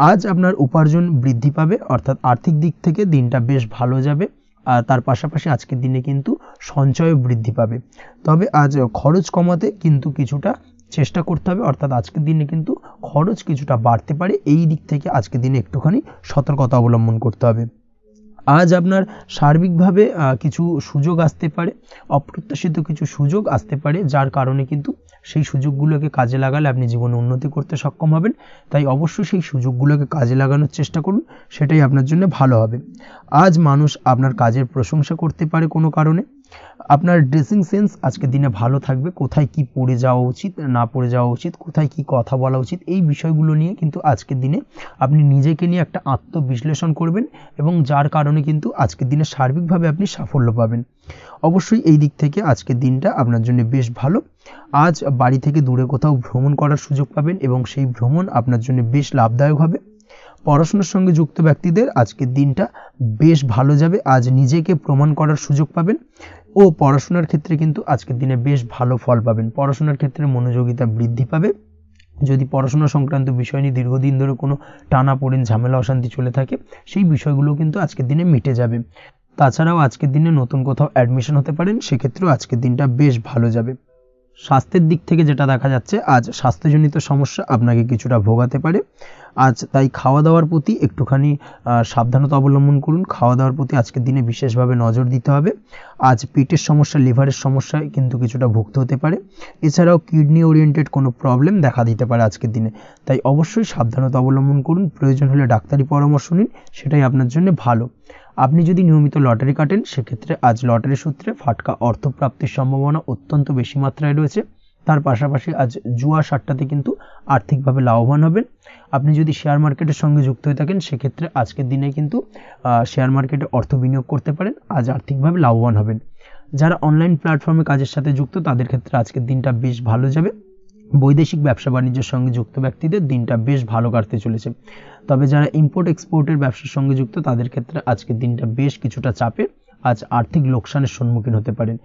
আজ আপনার উপার্জন বৃদ্ধি পাবে, অর্থাৎ আর্থিক দিক থেকে দিনটা বেশ ভালো যাবে। আর তার পাশাপাশি আজকের দিনে কিন্তু সঞ্চয় বৃদ্ধি পাবে। তবে আজ খরচ কমাতে কিন্তু কিছুটা চেষ্টা করতে হবে, অর্থাৎ আজকের দিনে কিন্তু খরচ কিছুটা বাড়তে পারে। এই দিক থেকে আজকের দিনে একটুখানি সতর্কতা অবলম্বন করতে হবে। আজ আপনার সার্বিকভাবে কিছু সুযোগ আসতে পারে, অপ্রত্যাশিত কিছু সুযোগ আসতে পারে, যার কারণে কিন্তু সেই সুযোগগুলোকে কাজে লাগালে আপনি জীবনে উন্নতি করতে সক্ষম হবেন। তাই অবশ্যই সেই সুযোগগুলোকে কাজে লাগানোর চেষ্টা করুন, সেটাই আপনার জন্য ভালো হবে। আজ মানুষ আপনার কাজের প্রশংসা করতে পারে কোনো কারণে। আপনার ড্রেসিং সেন্স আজকের দিনে ভালো থাকবে। কোথায় কি পরে যাওয়া উচিত, না পরে যাওয়া উচিত, কোথায় কি কথা বলা উচিত, এই বিষয়গুলো নিয়ে কিন্তু আজকের দিনে আপনি নিজেকে নিয়ে একটা আত্মবিশ্লেষণ করবেন এবং যার কারণে কিন্তু আজকের দিনে সার্বিকভাবে আপনি সাফল্য পাবেন। অবশ্যই এই দিক থেকে আজকের দিনটা আপনার জন্য বেশ ভালো। আজ বাড়ি থেকে দূরে কোথাও ভ্রমণ করার সুযোগ পাবেন এবং সেই ভ্রমণ আপনার জন্য বেশ লাভদায়ক হবে। পড়াশোনার সঙ্গে যুক্ত ব্যক্তিদের আজকের দিনটা বেশ ভালো যাবে। আজ নিজেকে প্রমাণ করার সুযোগ পাবেন ও পড়াশোনার ক্ষেত্রে কিন্তু আজকের দিনে বেশ ভালো ফল পাবেন। পড়াশোনার ক্ষেত্রে মনোযোগিতা বৃদ্ধি পাবে। যদি পড়াশোনা সংক্রান্ত বিষয় নিয়ে দীর্ঘদিন ধরে কোনো টানাপোড়েন, ঝামেলা, অশান্তি চলে থাকে, সেই বিষয়গুলো কিন্তু আজকের দিনে মিটে যাবে। তাছাড়াও আজকের দিনে নতুন কোথাও অ্যাডমিশন হতে পারেন, সেক্ষেত্রেও আজকের দিনটা বেশ ভালো যাবে। স্বাস্থ্যের দিক থেকে যেটা দেখা যাচ্ছে, আজ স্বাস্থ্যজনিত সমস্যা আপনাকে কিছুটা ভোগাতে পারে। আজ তাই খাওয়া দাওয়ার প্রতি একটুখানি সাবধানতা অবলম্বন করুন। খাওয়া দাওয়ার প্রতি আজকের দিনে বিশেষভাবে নজর দিতে হবে। আজ পেটের সমস্যা, লিভারের সমস্যায় কিন্তু কিছুটা ভুগতে হতে পারে। এছাড়াও কিডনি ওরিয়েন্টেড কোনো প্রবলেম দেখা দিতে পারে আজকের দিনে। তাই অবশ্যই সাবধানতা অবলম্বন করুন। প্রয়োজন হলে ডাক্তারি পরামর্শ নিন, সেটাই আপনার জন্য ভালো। আপনি যদি নিয়মিত লটারি কাটেন, সেক্ষেত্রে আজ লটারি সূত্রে ফাটকা অর্থপ্রাপ্তির সম্ভাবনা অত্যন্ত বেশি মাত্রায় রয়েছে। তার পাশাপাশি আজ জুয়া সাট্টাতে কিন্তু আর্থিকভাবে লাভবান হবেন। আপনি যদি শেয়ার মার্কেটের সঙ্গে যুক্ত হয়ে থাকেন, সেক্ষেত্রে আজকের দিনে কিন্তু শেয়ার মার্কেটে অর্থ বিনিয়োগ করতে পারেন। আজ আর্থিকভাবে লাভবান হবেন। যারা অনলাইন প্ল্যাটফর্মে কাজের সাথে যুক্ত, তাদের ক্ষেত্রে আজকের দিনটা বেশ ভালো যাবে। বৈদেশিক ব্যবসা বাণিজ্যের সঙ্গে যুক্ত ব্যক্তিদের দিনটা বেশ ভালো কাটতে চলেছে। তবে যারা ইম্পোর্ট এক্সপোর্টের ব্যবসার সঙ্গে যুক্ত, তাদের ক্ষেত্রে আজকের দিনটা বেশ কিছুটা চাপের। আজ আর্থিক লোকসানের সম্মুখীন হতে পারেন।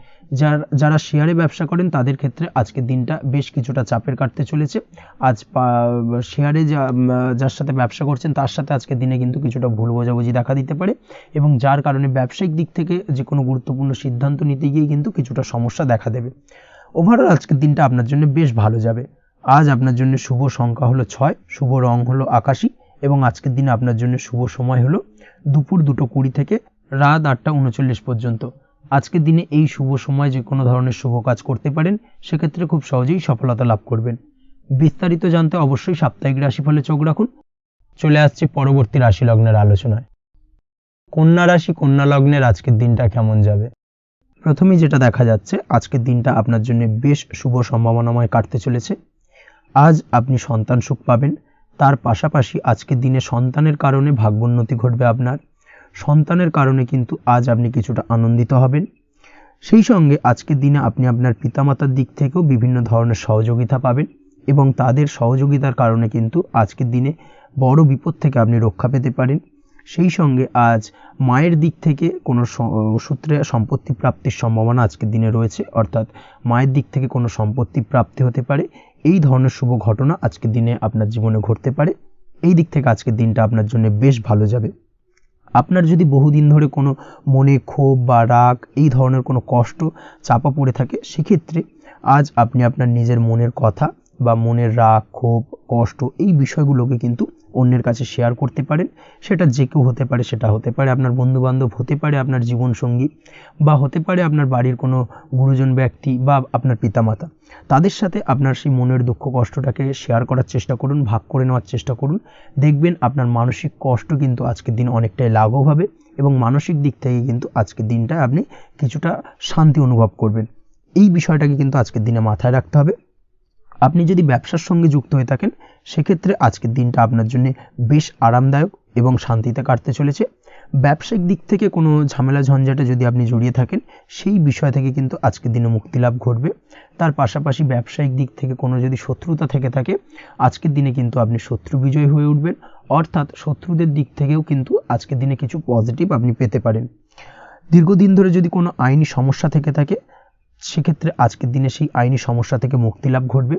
যারা শেয়ারে ব্যবসা করেন, তাদের ক্ষেত্রে আজকের দিনটা বেশ কিছুটা চাপের কাটতে চলেছে। আজ শেয়ারে যার সাথে ব্যবসা করছেন, তার সাথে আজকের দিনে কিন্তু কিছুটা ভুল বোঝাবুঝি দেখা দিতে পারে এবং যার কারণে ব্যবসায়িক দিক থেকে যে কোনো গুরুত্বপূর্ণ সিদ্ধান্ত নিতে গিয়ে কিন্তু কিছুটা সমস্যা দেখা দেবে। ওভারঅল আজকের দিনটা আপনার জন্য বেশ ভালো যাবে। আজ আপনার জন্য শুভ সংখ্যা হলো 6, শুভ রং হলো আকাশী এবং আজকের দিনে আপনার জন্য শুভ সময় হলো দুপুর 2:20 থেকে রাত 8:39 পর্যন্ত। আজকের দিনে এই শুভ সময় যে কোনো ধরনের শুভ কাজ করতে পারেন, সেক্ষেত্রে খুব সহজেই সফলতা লাভ করবেন। বিস্তারিত জানতে অবশ্যই সাপ্তাহিক রাশিফলে চোখ রাখুন। চলে আসছে পরবর্তী রাশি লগ্নের আলোচনায়। কন্যা রাশি, কন্যা লগ্নের আজকের দিনটা কেমন যাবে? প্রথমেই যেটা দেখা যাচ্ছে, আজকের দিনটা আপনার জন্য বেশ শুভ সম্ভাবনাময় কাটতে চলেছে। আজ আপনি সন্তান সুখ পাবেন। তার পাশাপাশি আজকের দিনে সন্তানের কারণে ভাগ্যোন্নতি ঘটবে আপনার। সন্তানের কারণে কিন্তু আজ আপনি কিছুটা আনন্দিত হবেন। সেই সঙ্গে আজকের দিনে আপনি আপনার পিতামাতার দিক থেকেও বিভিন্ন ধরনের সহযোগিতা পাবেন এবং তাদের সহযোগিতার কারণে কিন্তু আজকের দিনে বড় বিপদ থেকে আপনি রক্ষা পেতে পারেন। সেই সঙ্গে আজ মায়ের দিক থেকে কোনো সূত্রে সম্পত্তি প্রাপ্তির সম্ভাবনা আজকের দিনে রয়েছে, অর্থাৎ মায়ের দিক থেকে কোনো সম্পত্তি প্রাপ্তি হতে পারে। এই ধরনের শুভ ঘটনা আজকের দিনে আপনার জীবনে ঘটতে পারে। এই দিক থেকে আজকের দিনটা আপনার জন্য বেশ ভালো যাবে। আপনার যদি বহুদিন ধরে কোনো মনে ক্ষোভ বা রাগ, এই ধরনের কোনো কষ্ট চাপা পড়ে থাকে, সেক্ষেত্রে আজ আপনি আপনার নিজের মনের কথা বা মনের রাগ, ক্ষোভ, কষ্ট, এই বিষয়গুলোকে কিন্তু অন্যের কাছে শেয়ার করতে পারেন। সেটা যে কেউ হতে পারে, সেটা হতে পারে আপনার বন্ধুবান্ধব, হতে পারে আপনার জীবনসঙ্গী, বা হতে পারে আপনার বাড়ির কোনো গুরুজন ব্যক্তি বা আপনার পিতামাতা। তাদের সাথে আপনার সেই মনের দুঃখ কষ্টটাকে শেয়ার করার চেষ্টা করুন, ভাগ করে নেওয়ার চেষ্টা করুন। দেখবেন আপনার মানসিক কষ্ট কিন্তু আজকের দিন অনেকটাই লাঘব হবে এবং মানসিক দিক থেকে কিন্তু আজকের দিনটা আপনি কিছুটা শান্তি অনুভব করবেন। এই বিষয়টাকে কিন্তু আজকের দিনে মাথায় রাখতে হবে। আপনি যদি ব্যবসার সঙ্গে যুক্ত হয়ে থাকেন, সেক্ষেত্রে আজকের দিনটা আপনার জন্য বেশ আরামদায়ক এবং শান্তিতে কাটতে চলেছে। ব্যবসায়িক দিক থেকে কোনো ঝামেলা ঝঞ্ঝাটে যদি আপনি জড়িয়ে থাকেন, সেই বিষয় থেকে কিন্তু আজকের দিনে মুক্তিলাভ ঘটবে। তার পাশাপাশি ব্যবসায়িক দিক থেকে কোনো যদি শত্রুতা থেকে থাকে, আজকের দিনে কিন্তু আপনি শত্রু বিজয় হয়ে উঠবেন, অর্থাৎ শত্রুদের দিক থেকেও কিন্তু আজকের দিনে কিছু পজিটিভ আপনি পেতে পারেন। দীর্ঘদিন ধরে যদি কোনো আইনি সমস্যা থেকে থাকে, সেক্ষেত্রে আজকের দিনে সেই আইনি সমস্যা থেকে মুক্তিলাভ ঘটবে।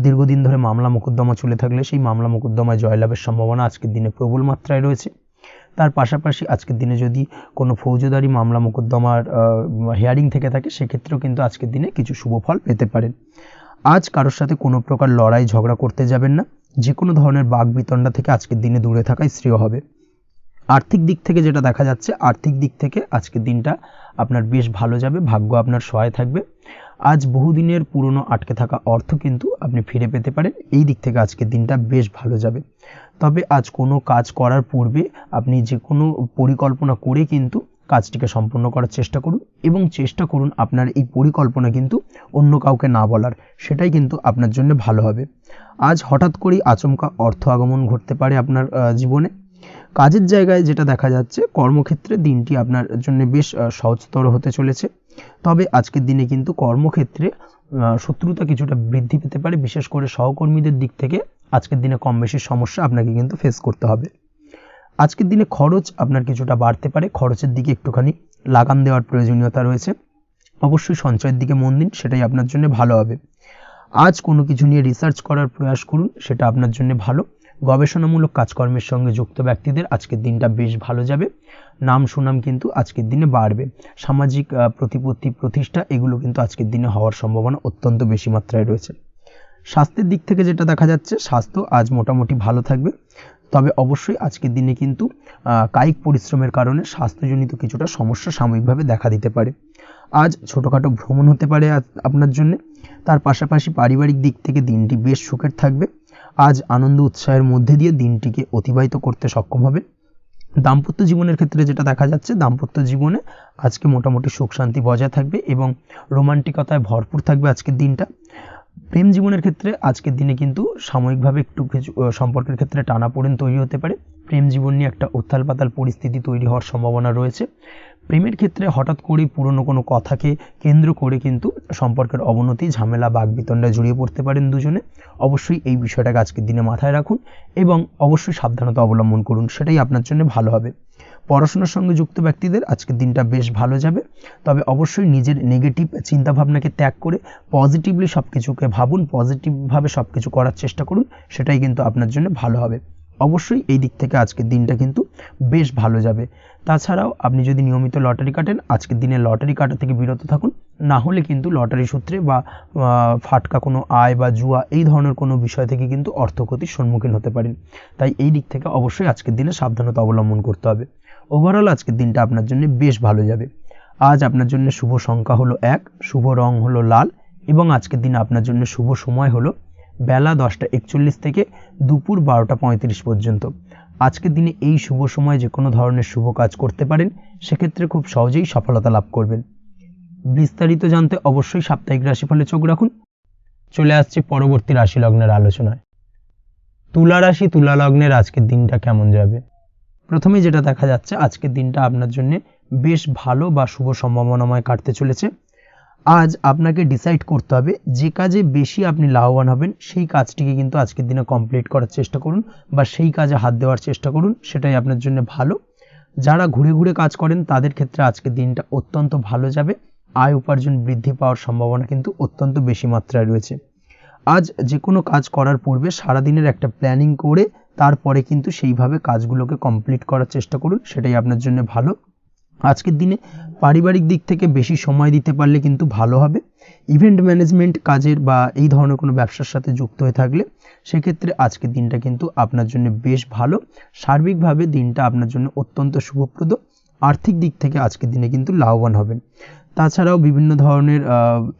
দীর্ঘদিন ধরে মামলা মোকদ্দমা চলে থাকলে সেই মামলা মোকদ্দমায় জয়লাভের সম্ভাবনা আজকের দিনে প্রবল মাত্রায় রয়েছে। তার পাশাপাশি আজকের দিনে যদি কোনো ফৌজদারি মামলা মোকদ্দমার হিয়ারিং থেকে থাকে, সেক্ষেত্রেও কিন্তু আজকের দিনে কিছু শুভ ফল পেতে পারেন। আজ কারোর সাথে কোনো প্রকার লড়াই ঝগড়া করতে যাবেন না। যে কোনো ধরনের বাক বিতণ্ডা থেকে আজকের দিনে দূরে থাকাই শ্রেয় হবে। আর্থিক দিক থেকে যেটা দেখা যাচ্ছে, আর্থিক দিক থেকে আজকের দিনটা আপনার বেশ ভালো যাবে, ভাগ্য আপনার সহায় থাকবে। আজ বহুদিনের পুরনো আটকে থাকা অর্থ কিন্তু আপনি ফিরে পেতে পারেন। এই দিক থেকে আজকের দিনটা বেশ ভালো যাবে। তবে আজ কোনো কাজ করার পূর্বে আপনি যে কোনো পরিকল্পনা করে কিন্তু কাজটিকে সম্পন্ন করার চেষ্টা করুন এবং চেষ্টা করুন আপনার এই পরিকল্পনা কিন্তু অন্য কাউকে না বলার, সেটাই কিন্তু আপনার জন্য ভালো হবে। আজ হঠাৎ করেই আচমকা অর্থ আগমন ঘটতে পারে আপনার জীবনে। কাজের জায়গায় যেটা দেখা যাচ্ছে, কর্মক্ষেত্রে দিনটি আপনার জন্য বেশ সহজতর হতে চলেছে। তবে আজকের দিনে কিন্তু কর্মক্ষেত্রে শত্রুতা কিছুটা বৃদ্ধি পেতে পারে, বিশেষ করে সহকর্মীদের দিক থেকে আজকের দিনে কম বেশি সমস্যা আপনাকে কিন্তু ফেস করতে হবে। আজকের দিনে খরচ আপনার কিছুটা বাড়তে পারে, খরচের দিকে একটুখানি লাগাম দেওয়ার প্রয়োজনীয়তা রয়েছে। অবশ্যই সঞ্চয়ের দিকে মন দিন, সেটাই আপনার জন্য ভালো হবে। আজ কোনো কিছু নিয়ে রিসার্চ করার প্রয়াস করুন, সেটা আপনার জন্য ভালো। গবেষণামূলক কাজকর্মের সঙ্গে যুক্ত ব্যক্তিদের আজকের দিনটা বেশ ভালো যাবে। নাম সুনাম কিন্তু আজকের দিনে বাড়বে। সামাজিক প্রতিপত্তি প্রতিষ্ঠা এগুলো কিন্তু আজকের দিনে হওয়ার সম্ভাবনা অত্যন্ত বেশি মাত্রায় রয়েছে। স্বাস্থ্যের দিক থেকে যেটা দেখা যাচ্ছে, স্বাস্থ্য আজ মোটামুটি ভালো থাকবে। তবে অবশ্যই আজকের দিনে কিন্তু কায়িক পরিশ্রমের কারণে স্বাস্থ্যজনিত কিছুটা সমস্যা সাময়িকভাবে দেখা দিতে পারে। আজ ছোটোখাটো ভ্রমণ হতে পারে আপনার জন্য। তার পাশাপাশি পারিবারিক দিক থেকে দিনটি বেশ সুখের থাকবে। আজ আনন্দ উৎসাহের মধ্যে দিয়ে দিনটিকে অতিবাহিত করতে সক্ষম হবে। দাম্পত্য জীবনের ক্ষেত্রে যেটা দেখা যাচ্ছে, দাম্পত্য জীবনে আজকে মোটামুটি সুখ শান্তি বজায় থাকবে এবং রোমান্টিকতায় ভরপুর থাকবে আজকের দিনটা। প্রেম জীবনের ক্ষেত্রে আজকের দিনে কিন্তু সাময়িকভাবে একটু কিছু সম্পর্কের ক্ষেত্রে টানাপোড়েন তৈরি হতে পারে। প্রেম জীবন নিয়ে একটা উত্তাল পাতাল পরিস্থিতি তৈরি হওয়ার সম্ভাবনা রয়েছে। প্রেমের ক্ষেত্রে হঠাৎ করেই পুরনো কোনো কথাকে কেন্দ্র করে কিন্তু সম্পর্কের অবনতি, ঝামেলা, বাগবিতণ্ডায় জড়িয়ে পড়তে পারেন দুজনে। অবশ্যই এই বিষয়টাকে আজকের দিনে মাথায় রাখুন এবং অবশ্যই সাবধানতা অবলম্বন করুন, সেটাই আপনার জন্য ভালো হবে। পড়াশোনার সঙ্গে যুক্ত ব্যক্তিদের আজকের দিনটা বেশ ভালো যাবে। তবে অবশ্যই নিজের নেগেটিভ চিন্তাভাবনাকে ত্যাগ করে পজিটিভলি সব কিছুকে ভাবুন, পজিটিভভাবে সব কিছু করার চেষ্টা করুন, সেটাই কিন্তু আপনার জন্য ভালো হবে। অবশ্যই এই দিক থেকে আজকের দিনটা কিন্তু বেশ ভালো যাবে। তাছাড়াও আপনি যদি নিয়মিত লটারি কাটেন, আজকের দিনে লটারি কাটা থেকে বিরত থাকুন। না হলে কিন্তু লটারি সূত্রে বা ফাটকা কোনো আয় বা জুয়া এই ধরনের কোনো বিষয় থেকে কিন্তু অর্থক্ষতির সম্মুখীন হতে পারেন। তাই এই দিক থেকে অবশ্যই আজকের দিনে সাবধানতা অবলম্বন করতে হবে। ওভারঅল আজকের দিনটা আপনার জন্য বেশ ভালো যাবে। আজ আপনার জন্য শুভ সংখ্যা হলো 1, শুভ রং হলো লাল এবং আজকের দিনে আপনার জন্য শুভ সময় হলো বেলা 10:41 থেকে দুপুর 12:35 পর্যন্ত। আজকের দিনে এই শুভ সময় যে কোনো ধরনের শুভ কাজ করতে পারেন, সেক্ষেত্রে খুব সহজেই সফলতা লাভ করবেন। বিস্তারিত জানতে অবশ্যই সাপ্তাহিক রাশিফলে চোখ রাখুন। চলে আসছে পরবর্তী রাশি লগ্নের আলোচনায়। তুলা রাশি, তুলা লগ্নের আজকের দিনটা কেমন যাবে? প্রথমে যেটা দেখা যাচ্ছে, আজকের দিনটা আপনার জন্য বেশ ভালো বা শুভ সম্ভাবনাময় কাটতে চলেছে। আজ আপনাকে ডিসাইড করতে হবে যে কাজে বেশি আপনি লাভবান হবেন, সেই কাজটিকে কিন্তু আজকের দিনে কমপ্লিট করার চেষ্টা করুন বা সেই কাজে হাত দেওয়ার চেষ্টা করুন, সেটাই আপনার জন্য ভালো। যারা ঘুরে ঘুরে কাজ করেন তাদের ক্ষেত্রে আজকের দিনটা অত্যন্ত ভালো যাবে। আয় উপার্জন বৃদ্ধি পাওয়ার সম্ভাবনা কিন্তু অত্যন্ত বেশি মাত্রায় রয়েছে। আজ যে কোনো কাজ করার পূর্বে সারাদিনের একটা প্ল্যানিং করে তারপরে কিন্তু সেইভাবে কাজগুলোকে কমপ্লিট করার চেষ্টা করুন, সেটাই আপনার জন্য ভালো। আজকের দিনে পারিবারিক দিক থেকে বেশি সময় দিতে পারলে কিন্তু ভালো হবে। ইভেন্ট ম্যানেজমেন্ট কাজের বা এই ধরনের কোনো ব্যবসার সাথে যুক্ত হয়ে থাকলে সেক্ষেত্রে আজকের দিনটা কিন্তু আপনার জন্য বেশ ভালো। সার্বিকভাবে দিনটা আপনার জন্য অত্যন্ত শুভপ্রদ। আর্থিক দিক থেকে আজকের দিনে কিন্তু লাভবান হবেন। তাছাড়াও বিভিন্ন ধরনের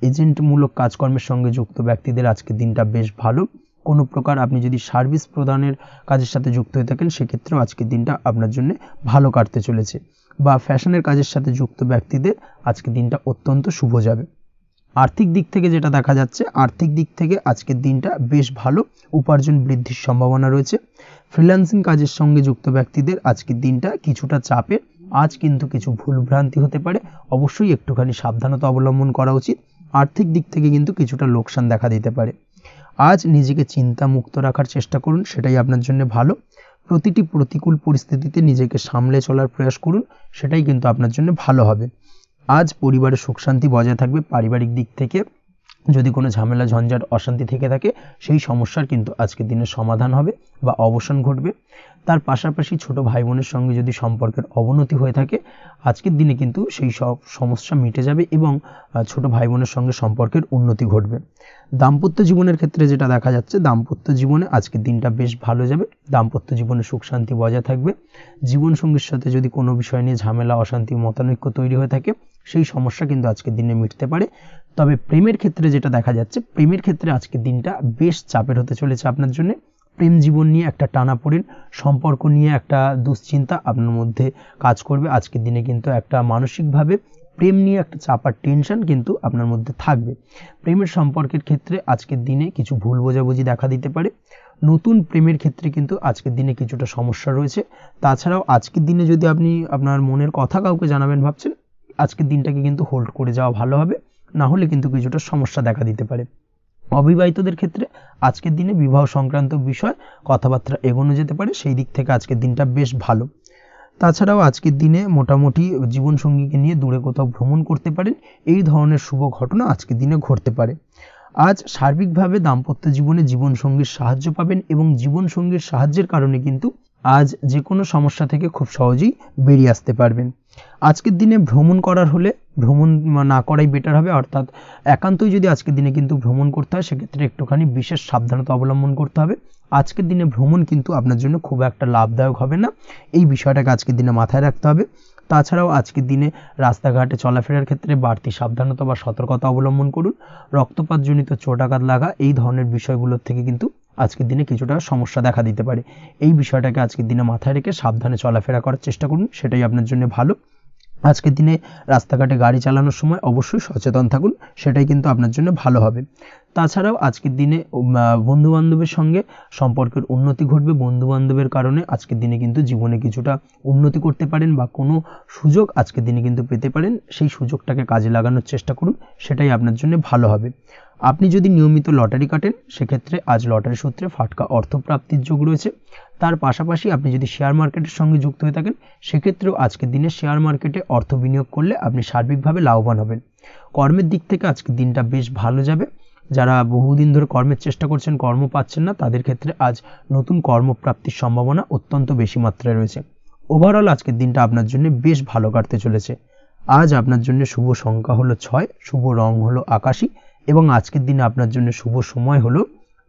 এজেন্টমূলক কাজকর্মের সঙ্গে যুক্ত ব্যক্তিদের আজকের দিনটা বেশ ভালো। কোনো প্রকার আপনি যদি সার্ভিস প্রদানের কাজের সাথে যুক্ত হয়ে থাকেন সেক্ষেত্রেও আজকের দিনটা আপনার জন্য ভালো কাটতে চলেছে। বা ফ্যাশনের কাজের সাথে যুক্ত ব্যক্তিদের আজকের দিনটা অত্যন্ত শুভ যাবে। আর্থিক দিক থেকে যেটা দেখা যাচ্ছে, আর্থিক দিক থেকে আজকের দিনটা বেশ ভালো, উপার্জন বৃদ্ধির সম্ভাবনা রয়েছে। ফ্রিল্যান্সিং কাজের সঙ্গে যুক্ত ব্যক্তিদের আজকের দিনটা কিছুটা চাপের। আজ কিন্তু কিছু ভুলভ্রান্তি হতে পারে, অবশ্যই একটুখানি সাবধানতা অবলম্বন করা উচিত। আর্থিক দিক থেকে কিন্তু কিছুটা লোকসান দেখা দিতে পারে। আজ নিজেকে চিন্তামুক্ত রাখার চেষ্টা করুন, সেটাই আপনার জন্য ভালো। প্রতিটি প্রতিকূল পরিস্থিতিতে নিজেকে সামলে চলার প্রয়াস করুন, সেটাই কিন্তু আপনার জন্য ভালো হবে। আজ পরিবারের সুখ শান্তি বজায় থাকবে। পারিবারিক দিক থেকে যদি কোনো ঝামেলা ঝঞ্ঝাট অশান্তি থেকে থাকে সেই সমস্যার কিন্তু আজকের দিনে সমাধান হবে বা অবসান ঘটবে। তার পাশাপাশি ছোট ভাই বোনের সঙ্গে যদি সম্পর্কের অবনতি হয়ে থাকে আজকের দিনে কিন্তু সেই সব সমস্যা মিটে যাবে এবং ছোট ভাই বোনের সঙ্গে সম্পর্কের উন্নতি ঘটবে। দাম্পত্য জীবনের ক্ষেত্রে যেটা দেখা যাচ্ছে, দাম্পত্য জীবনে আজকের দিনটা বেশ ভালো যাবে। দাম্পত্য জীবনে সুখ শান্তি বজায় থাকবে। জীবনসঙ্গীর সাথে যদি কোনো বিষয় নিয়ে ঝামেলা অশান্তি মতানৈক্য তৈরি হয়ে থাকে সেই সমস্যা কিন্তু আজকের দিনে মিটতে পারে। তবে প্রেমের ক্ষেত্রে যেটা দেখা যাচ্ছে, প্রেমের ক্ষেত্রে আজকের দিনটা বেশ চাপের হতে চলেছে আপনার জন্য। প্রেম জীবন নিয়ে একটা টানাপোড়েন, সম্পর্ক নিয়ে একটা দুশ্চিন্তা আপনার মধ্যে কাজ করবে। আজকের দিনে কিন্তু একটা মানসিকভাবে প্রেম নিয়ে একটা চাপার টেনশন কিন্তু আপনার মধ্যে থাকবে। প্রেমের সম্পর্কের ক্ষেত্রে আজকের দিনে কিছু ভুল বোঝাবুঝি দেখা দিতে পারে। নতুন প্রেমের ক্ষেত্রে কিন্তু আজকের দিনে কিছুটা সমস্যা রয়েছে। তাছাড়াও আজকের দিনে যদি আপনি আপনার মনের কথা কাউকে জানাবেন ভাবছেন, আজকের দিনটাকে কিন্তু হোল্ড করে যাওয়া ভালো হবে, না হলে কিন্তু কিছুটা সমস্যা দেখা দিতে পারে। অবিবাহিতদের ক্ষেত্রে আজকের দিনে বিবাহ সংক্রান্ত বিষয় কথাবার্তা এগোনো যেতে পারে, সেই দিক থেকে আজকের দিনটা বেশ ভালো। তাছাড়াও আজকের দিনে মোটামুটি জীবনসঙ্গীকে নিয়ে দূরে কোথাও ভ্রমণ করতে পারেন, এই ধরনের শুভ ঘটনা আজকের দিনে ঘটতে পারে। আজ সার্বিকভাবে দাম্পত্য জীবনে জীবনসঙ্গীর সাহায্য পাবেন এবং জীবনসঙ্গীর সাহায্যের কারণে কিন্তু আজ যে কোনো সমস্যা থেকে খুব সহজেই বেরিয়ে আসতে পারবেন। আজকের দিনে ভ্রমণ করার হলে ভ্রমণ না করাই বেটার হবে, অর্থাৎ একান্তই যদি আজকের দিনে কিন্তু ভ্রমণ করতে হয় সেক্ষেত্রে একটুখানি বিশেষ সাবধানতা অবলম্বন করতে হবে। আজকের দিনে ভ্রমণ কিন্তু আপনার জন্য খুব একটা লাভদায়ক হবে না, এই বিষয়টাকে আজকের দিনে মাথায় রাখতে হবে। তাছাড়াও আজকের দিনে রাস্তাঘাটে চলাফেরার ক্ষেত্রে বাড়তি সাবধানতা বা সতর্কতা অবলম্বন করুন। রক্তপাতজনিত চোটাঘাত লাগা এই ধরনের বিষয়গুলোর থেকে কিন্তু আজকের দিনে কিছুটা সমস্যা দেখা দিতে পারে। এই বিষয়টাকে আজকের দিনে মাথায় রেখে সাবধানে চলাফেরা করার চেষ্টা করুন, সেটাই আপনার জন্য ভালো। আজকের দিনে রাস্তাঘাটে গাড়ি চালানোর সময় অবশ্যই সচেতন থাকুন, সেটাই কিন্তু আপনার জন্য ভালো হবে। তাছাড়াও আজকের দিনে বন্ধুবান্ধবের সঙ্গে সম্পর্কের উন্নতি ঘটবে। বন্ধুবান্ধবের কারণে আজকের দিনে কিন্তু জীবনে কিছুটা উন্নতি করতে পারেন বা কোনো সুযোগ আজকের দিনে কিন্তু পেতে পারেন, সেই সুযোগটাকে কাজে লাগানোর চেষ্টা করুন, সেটাই আপনার জন্য ভালো হবে। আপনি যদি নিয়মিত লটারি কাটেন সেক্ষেত্রে আজ লটারি সূত্রে ফাটকা অর্থপ্রাপ্তির যোগ রয়েছে। তার পাশাপাশি আপনি যদি শেয়ার মার্কেটের সঙ্গে যুক্ত হয়ে থাকেন সেক্ষেত্রেও আজকের দিনে শেয়ার মার্কেটে অর্থ বিনিয়োগ করলে আপনি সার্বিকভাবে লাভবান হবেন। কর্মের দিক থেকে আজকের দিনটা বেশ ভালো যাবে। যারা বহুদিন ধরে কর্মের চেষ্টা করছেন কর্ম পাচ্ছেন না তাদের ক্ষেত্রে আজ নতুন কর্মপ্রাপ্তির সম্ভাবনা অত্যন্ত বেশি মাত্রায় রয়েছে। ওভারঅল আজকের দিনটা আপনার জন্য বেশ ভালো কাটতে চলেছে। আজ আপনার জন্য শুভ সংখ্যা হলো 6, শুভ রং হলো আকাশী এবং আজকের দিনে আপনার জন্য শুভ সময় হলো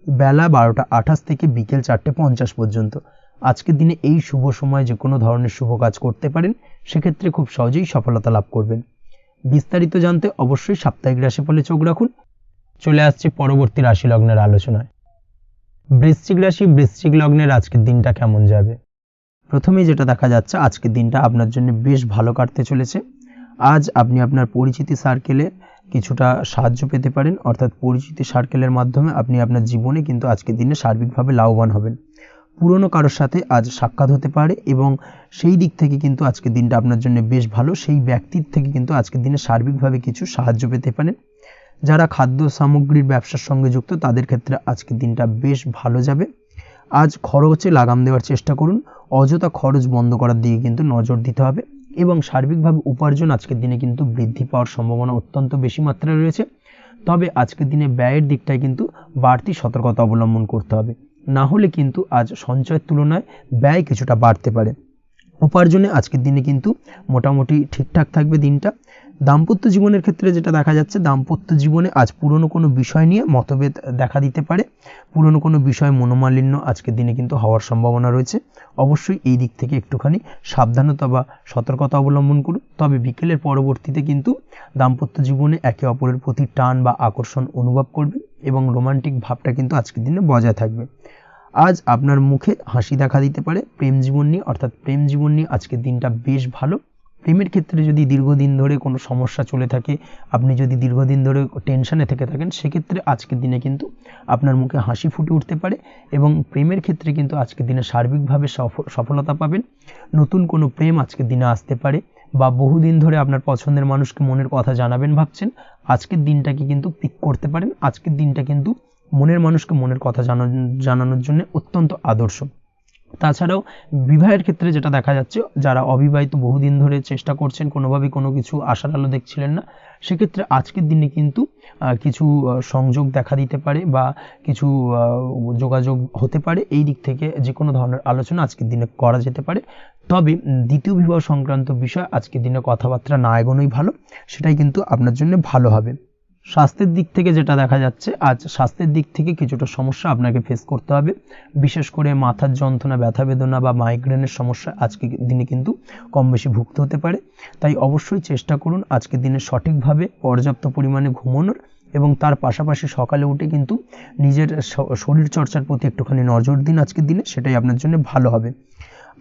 বেলা 12:28 থেকে বিকেল 4:50 পর্যন্ত। আজকের দিনে এই শুভ সময় যে কোনো ধরনের শুভ কাজ করতে পারেন, সেক্ষেত্রে খুব সহজেই সফলতা লাভ করবেন। বিস্তারিত জানতে অবশ্যই সাপ্তাহিক রাশিফলে চোখ রাখুন। চলে আসছে পরবর্তী রাশি লগ্নের আলোচনায়। বৃশ্চিক রাশি, বৃশ্চিক লগ্নের আজকের দিনটা কেমন যাবে? প্রথমেই যেটা দেখা যাচ্ছে আজকের দিনটা আপনার জন্য বেশ ভালো কাটতে চলেছে। আজ আপনি আপনার পরিচিতি সার্কেলে কিছুটা সাহায্য পেতে পারেন, অর্থাৎ পরিচিতি সার্কেলের মাধ্যমে আপনি আপনার জীবনে কিন্তু আজকের দিনে সার্বিকভাবে লাভবান হবেন। পুরনো কারোর সাথে আজ সাক্ষাৎ হতে পারে এবং সেই দিক থেকে কিন্তু আজকের দিনটা আপনার জন্য বেশ ভালো। সেই ব্যক্তির থেকে কিন্তু আজকের দিনে সার্বিকভাবে কিছু সাহায্য পেতে পারেন। যারা খাদ্য সামগ্রীর ব্যবসার সঙ্গে যুক্ত তাদের ক্ষেত্রে আজকের দিনটা বেশ ভালো যাবে। আজ খরচে লাগাম দেওয়ার চেষ্টা করুন, অযথা খরচ বন্ধ করার দিকে কিন্তু নজর দিতে হবে এবং সার্বিকভাবে উপার্জন আজকের দিনে কিন্তু বৃদ্ধি পাওয়ার সম্ভাবনা অত্যন্ত বেশি মাত্রায় রয়েছে। তবে আজকের দিনে ব্যয়ের দিকটায় কিন্তু বাড়তি সতর্কতা অবলম্বন করতে হবে, না হলে কিন্তু আজ সঞ্চয়ের তুলনায় ব্যয় কিছুটা বাড়তে পারে। উপার্জনে আজকের দিনে কিন্তু মোটামুটি ঠিকঠাক থাকবে দিনটা। দাম্পত্য জীবনের ক্ষেত্রে যেটা দেখা যাচ্ছে, দাম্পত্য জীবনে আজ পুরনো কোনো বিষয় নিয়ে মতভেদ দেখা দিতে পারে, পুরনো কোনো বিষয় মনোমালিন্য আজকের দিনে কিন্তু হওয়ার সম্ভাবনা রয়েছে। অবশ্যই এই দিক থেকে একটুখানি সাবধানতা বা সতর্কতা অবলম্বন করুন। তবে বিকেলের পরবর্তীতে কিন্তু দাম্পত্য জীবনে একে অপরের প্রতি টান বা আকর্ষণ অনুভব করবে এবং রোমান্টিক ভাবটা কিন্তু আজকের দিনে বজায় থাকবে। আজ আপনার মুখে হাসি দেখা দিতে পারে। প্রেম জীবন নিয়ে, অর্থাৎ প্রেম জীবন নিয়ে আজকের দিনটা বেশ ভালো। প্রেমের ক্ষেত্রে যদি দীর্ঘদিন ধরে কোনো সমস্যা চলে থাকে, আপনি যদি দীর্ঘদিন ধরে টেনশনে থেকে থাকেন, সেক্ষেত্রে আজকের দিনে কিন্তু আপনার মুখে হাসি ফুটে উঠতে পারে এবং প্রেমের ক্ষেত্রে কিন্তু আজকের দিনে সার্বিকভাবে সফলতা পাবেন। নতুন কোনো প্রেম আজকের দিনে আসতে পারে, বা বহুদিন ধরে আপনার পছন্দের মানুষকে মনের কথা জানাবেন ভাবছেন, আজকের দিনটাকে কিন্তু পিক করতে পারেন। আজকের দিনটা কিন্তু মনের মানুষকে মনের কথা জানানোর জন্য অত্যন্ত আদর্শ। তাছাড়াও বিবাহের ক্ষেত্রে যেটা দেখা যাচ্ছে, যারা অবিবাহিত বহুদিন ধরে চেষ্টা করছেন, কোনোভাবেই কোনো কিছু আশার আলো দেখছিলেন না, সেক্ষেত্রে আজকের দিনে কিন্তু কিছু সংযোগ দেখা দিতে পারে বা কিছু যোগাযোগ হতে পারে। এই দিক থেকে যে কোনো ধরনের আলোচনা আজকের দিনে করা যেতে পারে। তবে দ্বিতীয় বিবাহ সংক্রান্ত বিষয় আজকের দিনে কথাবার্তা না এগোনোই ভালো, সেটাই কিন্তু আপনার জন্য ভালো হবে। স্বাস্থ্যের দিক থেকে যেটা দেখা যাচ্ছে, আজ স্বাস্থ্যের দিক থেকে কিছুটা সমস্যা আপনাকে ফেস করতে হবে। বিশেষ করে মাথার যন্ত্রণা, ব্যথা বেদনা বা মাইগ্রেনের সমস্যা আজকের দিনে কিন্তু কম বেশি ভুগতে হতে পারে। তাই অবশ্যই চেষ্টা করুন আজকের দিনে সঠিকভাবে পর্যাপ্ত পরিমাণে ঘুমানোর, এবং তার পাশাপাশি সকালে উঠে কিন্তু নিজের শরীর চর্চার প্রতি একটুখানি নজর দিন আজকের দিনে, সেটাই আপনার জন্য ভালো হবে।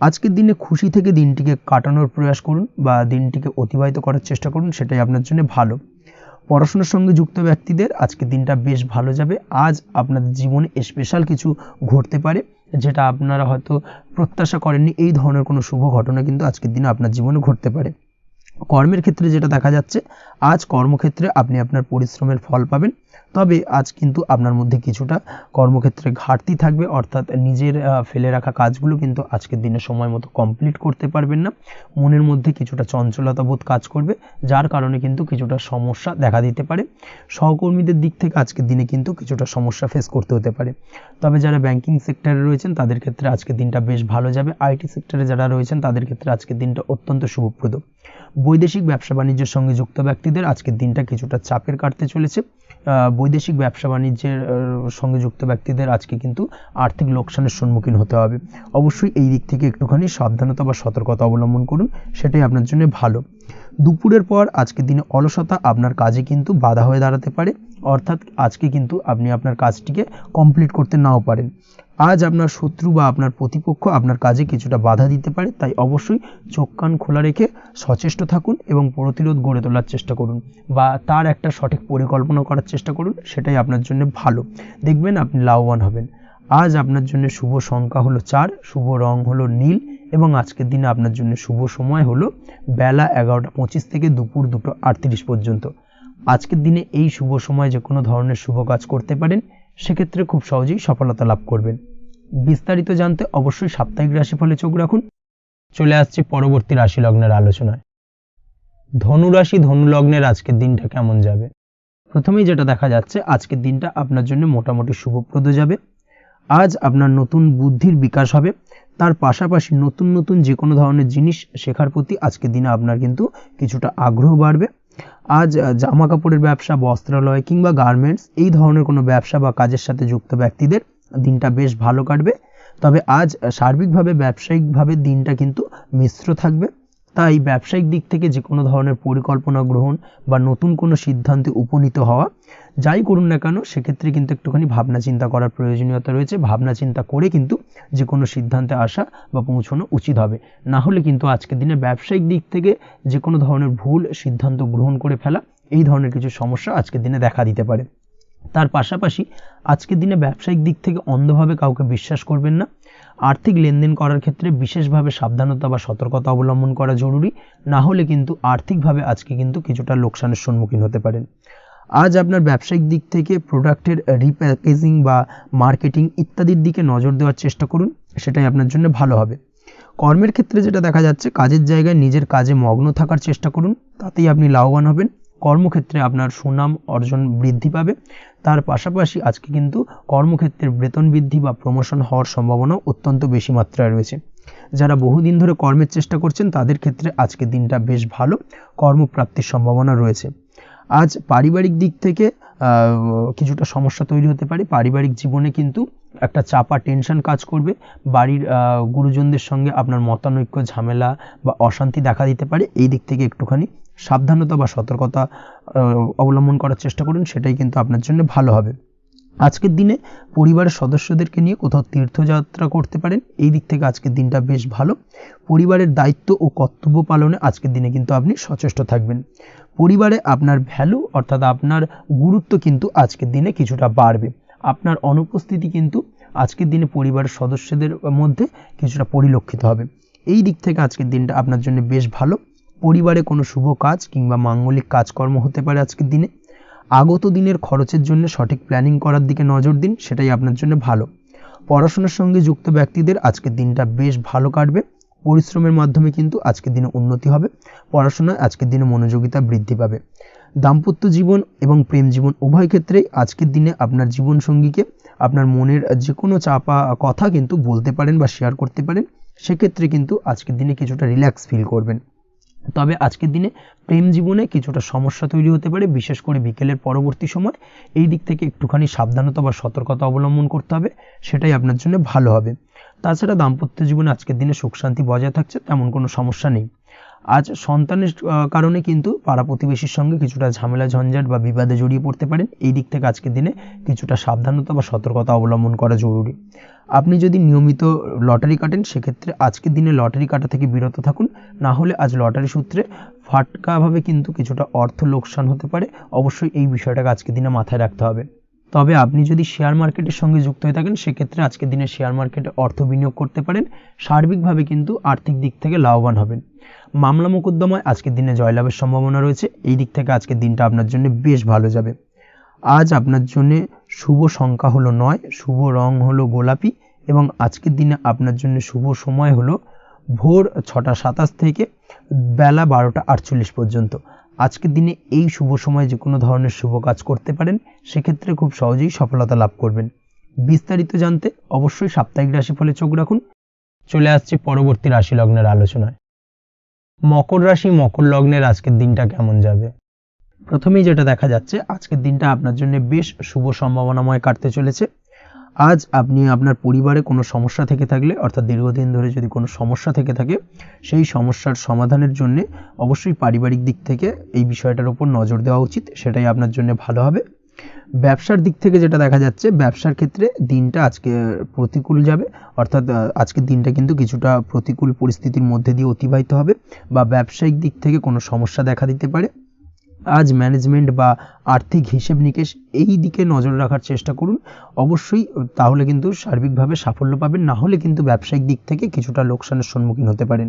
আজকের দিনে খুশি থেকে দিনটিকে কাটানোর প্রয়াস করুন বা দিনটিকে অতিবাহিত করার চেষ্টা করুন, সেটাই আপনার জন্য ভালো। পড়াশোনার সঙ্গে যুক্ত ব্যক্তিদের আজকের দিনটা বেশ ভালো যাবে। আজ আপনাদের জীবনে স্পেশাল কিছু ঘটতে পারে, যেটা আপনারা হয়তো প্রত্যাশা করেননি। এই ধরনের কোনো শুভ ঘটনা কিন্তু আজকের দিনে আপনার জীবনে ঘটতে পারে। কর্মের ক্ষেত্রে যেটা দেখা যাচ্ছে, আজ কর্মক্ষেত্রে আপনি আপনার পরিশ্রমের ফল পাবেন। তবে আজ কিন্তু আপনার মধ্যে কিছুটা কর্মক্ষেত্রে ঘাটতি থাকবে, অর্থাৎ নিজের ফেলে রাখা কাজগুলো কিন্তু আজকের দিনে সময় মতো কমপ্লিট করতে পারবেন না। মনের মধ্যে কিছুটা চঞ্চলতা বোধ কাজ করবে, যার কারণে কিন্তু কিছুটা সমস্যা দেখা দিতে পারে। সহকর্মীদের দিক থেকে আজকের দিনে কিন্তু কিছুটা সমস্যা ফেস করতে হতে পারে। তবে যারা ব্যাংকিং সেক্টরে রয়েছেন তাদের ক্ষেত্রে আজকের দিনটা বেশ ভালো যাবে। আইটি সেক্টরে যারা রয়েছেন তাদের ক্ষেত্রে আজকের দিনটা অত্যন্ত শুভপ্রদ। বৈদেশিক ব্যবসা বাণিজ্যের সঙ্গে যুক্ত ব্যক্তিদের আজকের দিনটা কিছুটা চাপের কাটতে চলেছে। বৈদেশিক ব্যবসা বাণিজ্যের সঙ্গে যুক্ত ব্যক্তিদের আজকে কিন্তু আর্থিক লোকসানের সম্মুখীন হতে হবে। অবশ্যই এই দিক থেকে একটুখানি সাবধানতা বা সতর্কতা অবলম্বন করুন, সেটাই আপনার জন্য ভালো। দুপুরের পর আজকের দিনে অলসতা আপনার কাজে কিন্তু বাধা হয়ে দাঁড়াতে পারে, অর্থাৎ আজকে কিন্তু আপনি আপনার কাজটিকে কমপ্লিট করতে নাও পারেন। আজ আপনার শত্রু বা আপনার প্রতিপক্ষ আপনার কাজে কিছুটা বাধা দিতে পারে, তাই অবশ্যই চোখ কান খোলা রেখে সচেষ্ট থাকুন এবং প্রতিরোধ গড়ে তোলার চেষ্টা করুন বা তার একটা সঠিক পরিকল্পনা করার চেষ্টা করুন, সেটাই আপনার জন্য ভালো। দেখবেন আপনি লাভবান হবেন। আজ আপনার জন্য শুভ সংখ্যা হলো 4, শুভ রং হলো নীল, এবং আজকের দিনে আপনার জন্য শুভ সময় হলো বেলা 11:25 থেকে দুপুর 2:38 পর্যন্ত। আজকের দিনে এই শুভ সময় যে কোনো ধরনের শুভ কাজ করতে পারেন, সেক্ষেত্রে খুব সহজেই সফলতা লাভ করবেন। বিস্তারিত জানতে অবশ্যই সাপ্তাহিক রাশিফলে চোখ রাখুন। চলে আসছে পরবর্তী রাশি লগ্নের আলোচনায়। ধনু রাশি, ধনু লগ্নের আজকের দিনটা কেমন যাবে? প্রথমেই যেটা দেখা যাচ্ছে, আজকের দিনটা আপনার জন্য মোটামুটি শুভপ্রদ যাবে। আজ আপনার নতুন বুদ্ধির বিকাশ হবে, তার পাশাপাশি নতুন নতুন যে কোনো ধরনের জিনিস শেখার প্রতি আজকের দিনে আপনার কিন্তু কিছুটা আগ্রহ বাড়বে। আজ জামা কাপড়ের ব্যবসা, বস্ত্রালয় কিংবা গার্মেন্টস এই ধরনের কোনো ব্যবসা বা কাজের সাথে যুক্ত ব্যক্তিদের দিনটা বেশ ভালো কাটবে। তবে আজ সার্বিকভাবে ব্যবসায়িকভাবে দিনটা কিন্তু মিশ্র থাকবে, তাই ব্যবসায়িক দিক থেকে যে কোনো ধরনের পরিকল্পনা গ্রহণ বা নতুন কোনো সিদ্ধান্তে উপনীত হওয়া, যাই করুন না কেন, সেক্ষেত্রে কিন্তু একটুখানি ভাবনা চিন্তা করার প্রয়োজনীয়তা রয়েছে। ভাবনা চিন্তা করে কিন্তু যে কোনো সিদ্ধান্তে আসা বা পৌঁছানো উচিত হবে, না হলে কিন্তু আজকের দিনে ব্যবসায়িক দিক থেকে যে কোনো ধরনের ভুল সিদ্ধান্ত গ্রহণ করে ফেলা, এই ধরনের কিছু সমস্যা আজকের দিনে দেখা দিতে পারে। তার পাশাপাশি আজকের দিনে ব্যবসায়িক দিক থেকে অন্ধভাবে কাউকে বিশ্বাস করবেন না। আর্থিক লেনদেন করার ক্ষেত্রে বিশেষভাবে সাবধানতা বা সতর্কতা অবলম্বন করা জরুরি, না হলে কিন্তু আর্থিকভাবে আজকে কিন্তু কিছুটা লোকসানের সম্মুখীন হতে পারেন। আজ আপনার ব্যবসায়িক দিক থেকে প্রোডাক্টের রিপ্যাকেজিং বা মার্কেটিং ইত্যাদির দিকে নজর দেওয়ার চেষ্টা করুন, সেটাই আপনার জন্য ভালো হবে। কর্মের ক্ষেত্রে যেটা দেখা যাচ্ছে, কাজের জায়গায় নিজের কাজে মগ্ন থাকার চেষ্টা করুন, তাতেই আপনি লাভবান হবেন। কর্মক্ষেত্রে আপনার সুনাম অর্জন বৃদ্ধি পাবে। তার পাশাপাশি আজকে কিন্তু কর্মক্ষেত্রের বেতন বৃদ্ধি বা প্রমোশন হওয়ার সম্ভাবনা অত্যন্ত বেশি মাত্রায় রয়েছে। যারা বহুদিন ধরে কর্মের চেষ্টা করছেন তাদের ক্ষেত্রে আজকের দিনটা বেশ ভালো, কর্মপ্রাপ্তির সম্ভাবনা রয়েছে। আজ পারিবারিক দিক থেকে কিছুটা সমস্যা তৈরি হতে পারে। পারিবারিক জীবনে কিন্তু একটা চাপা টেনশন কাজ করবে। বাড়ির গুরুজনদের সঙ্গে আপনার মতানৈক্য, ঝামেলা বা অশান্তি দেখা দিতে পারে। এই দিক থেকে একটুখানি সাবধানতা বা সতর্কতা অবলম্বন করার চেষ্টা করুন, সেটাই কিন্তু আপনার জন্য ভালো হবে। আজকের দিনে পরিবারের সদস্যদেরকে নিয়ে কোথাও তীর্থযাত্রা করতে পারেন। এই দিক থেকে আজকের দিনটা বেশ ভালো। পরিবারের দায়িত্ব ও কর্তব্য পালনে আজকের দিনে কিন্তু আপনি সচেষ্ট থাকবেন। পরিবারে আপনার ভ্যালু অর্থাৎ আপনার গুরুত্ব কিন্তু আজকের দিনে কিছুটা বাড়বে। আপনার অনুপস্থিতি কিন্তু আজকের দিনে পরিবারের সদস্যদের মধ্যে কিছুটা পরিলক্ষিত হবে। এই দিক থেকে আজকের দিনটা আপনার জন্য বেশ ভালো। পরিবারে কোনো শুভ কাজ কিংবা মাঙ্গলিক কাজকর্ম হতে পারে আজকের দিনে। আগত দিনের খরচের জন্য সঠিক প্ল্যানিং করার দিকে নজর দিন, সেটাই আপনার জন্য ভালো। পড়াশোনার সঙ্গে যুক্ত ব্যক্তিদের আজকের দিনটা বেশ ভালো কাটবে। পরিশ্রমের মাধ্যমে কিন্তু আজকের দিনে উন্নতি হবে। পড়াশোনায় আজকের দিনে মনোযোগিতা বৃদ্ধি পাবে। দাম্পত্য জীবন এবং প্রেম জীবন উভয় ক্ষেত্রেই আজকের দিনে আপনার জীবনসঙ্গীকে আপনার মনের যে কোনো চাপা কথা কিন্তু বলতে পারেন বা শেয়ার করতে পারেন। সেক্ষেত্রে কিন্তু আজকের দিনে কিছুটা রিল্যাক্স ফিল করবেন। তবে আজকের দিনে প্রেম জীবনে কিছুটা সমস্যা তৈরি হতে পারে, বিশেষ করে বিকেলের পরবর্তী সময়। এই দিক থেকে একটুখানি সাবধানতা বা সতর্কতা অবলম্বন করতে হবে, সেটাই আপনার জন্য ভালো হবে। তাছাড়া দাম্পত্য জীবনে আজকের দিনে সুখ শান্তি বজায় থাকছে, তেমন কোনো সমস্যা নেই। আজ সন্তানের কারণে কিন্তু পাড়া প্রতিবেশীর সঙ্গে কিছুটা ঝামেলা ঝঞ্ঝাট বা বিবাদে জড়িয়ে পড়তে পারেন। এই দিক থেকে আজকের দিনে কিছুটা সাবধানতা বা সতর্কতা অবলম্বন করা জরুরি। আপনি যদি নিয়মিত লটারি কাটেন সেক্ষেত্রে আজকের দিনে লটারি কাটা থেকে বিরত থাকুন, না হলে আজ লটারি সূত্রে ফাটকাভাবে কিন্তু কিছুটা অর্থ লোকসান হতে পারে। অবশ্যই এই বিষয়টাকে আজকের দিনে মাথায় রাখতে হবে। তবে আপনি যদি শেয়ার মার্কেটের সঙ্গে যুক্ত হয়ে থাকেন সেক্ষেত্রে আজকের দিনে শেয়ার মার্কেটে অর্থ বিনিয়োগ করতে পারেন। সার্বিকভাবে কিন্তু আর্থিক দিক থেকে লাভবান হবেন। মামলা মোকদ্দমায় আজকের দিনে জয়লাভের সম্ভাবনা রয়েছে। এই দিক থেকে আজকের দিনটা আপনার জন্য বেশ ভালো যাবে। আজ আপনার জন্য শুভ সংখ্যা হলো 9, শুভ রং হলো গোলাপি এবং আজকের দিনে আপনার জন্য শুভ সময় হলো ভোর 6টা 27 থেকে বেলা 12টা 48 পর্যন্ত। আজকের দিনে এই শুভ সময় যে কোনো ধরনের শুভ কাজ করতে পারেন, সেক্ষেত্রে খুব সহজেই সফলতা লাভ করবেন। বিস্তারিত জানতে অবশ্যই সাপ্তাহিক রাশিফলে চোখ রাখুন। চলে আসছে পরবর্তী রাশি লগ্নের আলোচনায়। মকর রাশি মকর লগ্নের আজকের দিনটা কেমন যাবে? প্রথমেই যেটা দেখা যাচ্ছে, আজকের দিনটা আপনার জন্য বেশ শুভ সম্ভাবনাময় কাটতে চলেছে। আজ আপনি আপনার পরিবারে কোনো সমস্যা থেকে থাকলে, অর্থাৎ দীর্ঘদিন ধরে যদি কোনো সমস্যা থেকে থাকে, সেই সমস্যার সমাধানের জন্য অবশ্যই পারিবারিক দিক থেকে এই বিষয়টার উপর নজর দেওয়া উচিত, সেটাই আপনার জন্য ভালো হবে। ব্যবসার দিক থেকে যেটা দেখা যাচ্ছে, ব্যবসার ক্ষেত্রে দিনটা আজকে প্রতিকূল যাবে, অর্থাৎ আজকের দিনটা কিন্তু কিছুটা প্রতিকূল পরিস্থিতির মধ্যে দিয়ে অতিবাহিত হবে বা ব্যবসায়িক দিক থেকে কোনো সমস্যা দেখা দিতে পারে। আজ ম্যানেজমেন্ট বা আর্থিক হিসেব নিকেশ এই দিকে নজর রাখার চেষ্টা করুন অবশ্যই, তাহলে কিন্তু সার্বিকভাবে সাফল্য পাবেন। না হলে কিন্তু ব্যবসায়িক দিক থেকে কিছুটা লোকসানের সম্মুখীন হতে পারেন।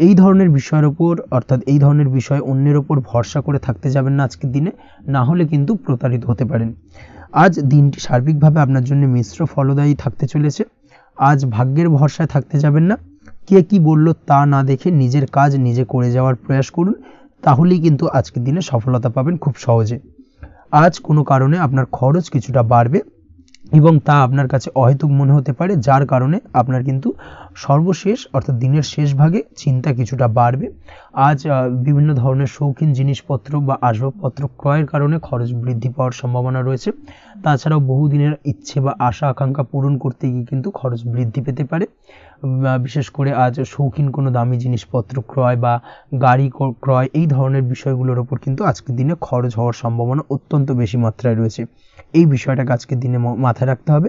এই ধরনের বিষয়ের ওপর, অর্থাৎ এই ধরনের বিষয় অন্যের ওপর ভরসা করে থাকতে যাবেন না আজকের দিনে, না হলে কিন্তু প্রতারিত হতে পারেন। আজ দিনটি সার্বিকভাবে আপনার জন্য মিশ্র ফলদায়ী থাকতে চলেছে। আজ ভাগ্যের ভরসায় থাকতে যাবেন না। কে কি বলল তা না দেখে নিজের কাজ নিজে করে যাওয়ার প্রয়াস করুন, তাহলেই কিন্তু আজকের দিনে সফলতা পাবেন খুব সহজে। আজ কোনো কারণে আপনার খরচ কিছুটা বাড়বে এবং তা আপনার কাছে অহেতুক মনে হতে পারে, যার কারণে আপনার কিন্তু সর্বশেষ অর্থাৎ দিনের শেষ ভাগে চিন্তা কিছুটা বাড়বে। আজ বিভিন্ন ধরনের শৌখিন জিনিসপত্র বা আসবাবপত্র ক্রয়ের কারণে খরচ বৃদ্ধি পাওয়ার সম্ভাবনা রয়েছে। তাছাড়াও বহুদিনের ইচ্ছে বা আশা আকাঙ্ক্ষা পূরণ করতে গিয়ে কিন্তু খরচ বৃদ্ধি পেতে পারে। বিশেষ করে আজ শৌখিন কোনো দামি জিনিসপত্র ক্রয় বা গাড়ি ক্রয় এই ধরনের বিষয়গুলোর ওপর কিন্তু আজকের দিনে খরচ হওয়ার সম্ভাবনা অত্যন্ত বেশি মাত্রায় রয়েছে। এই বিষয়টাকে আজকের দিনে মাথায় রাখতে হবে।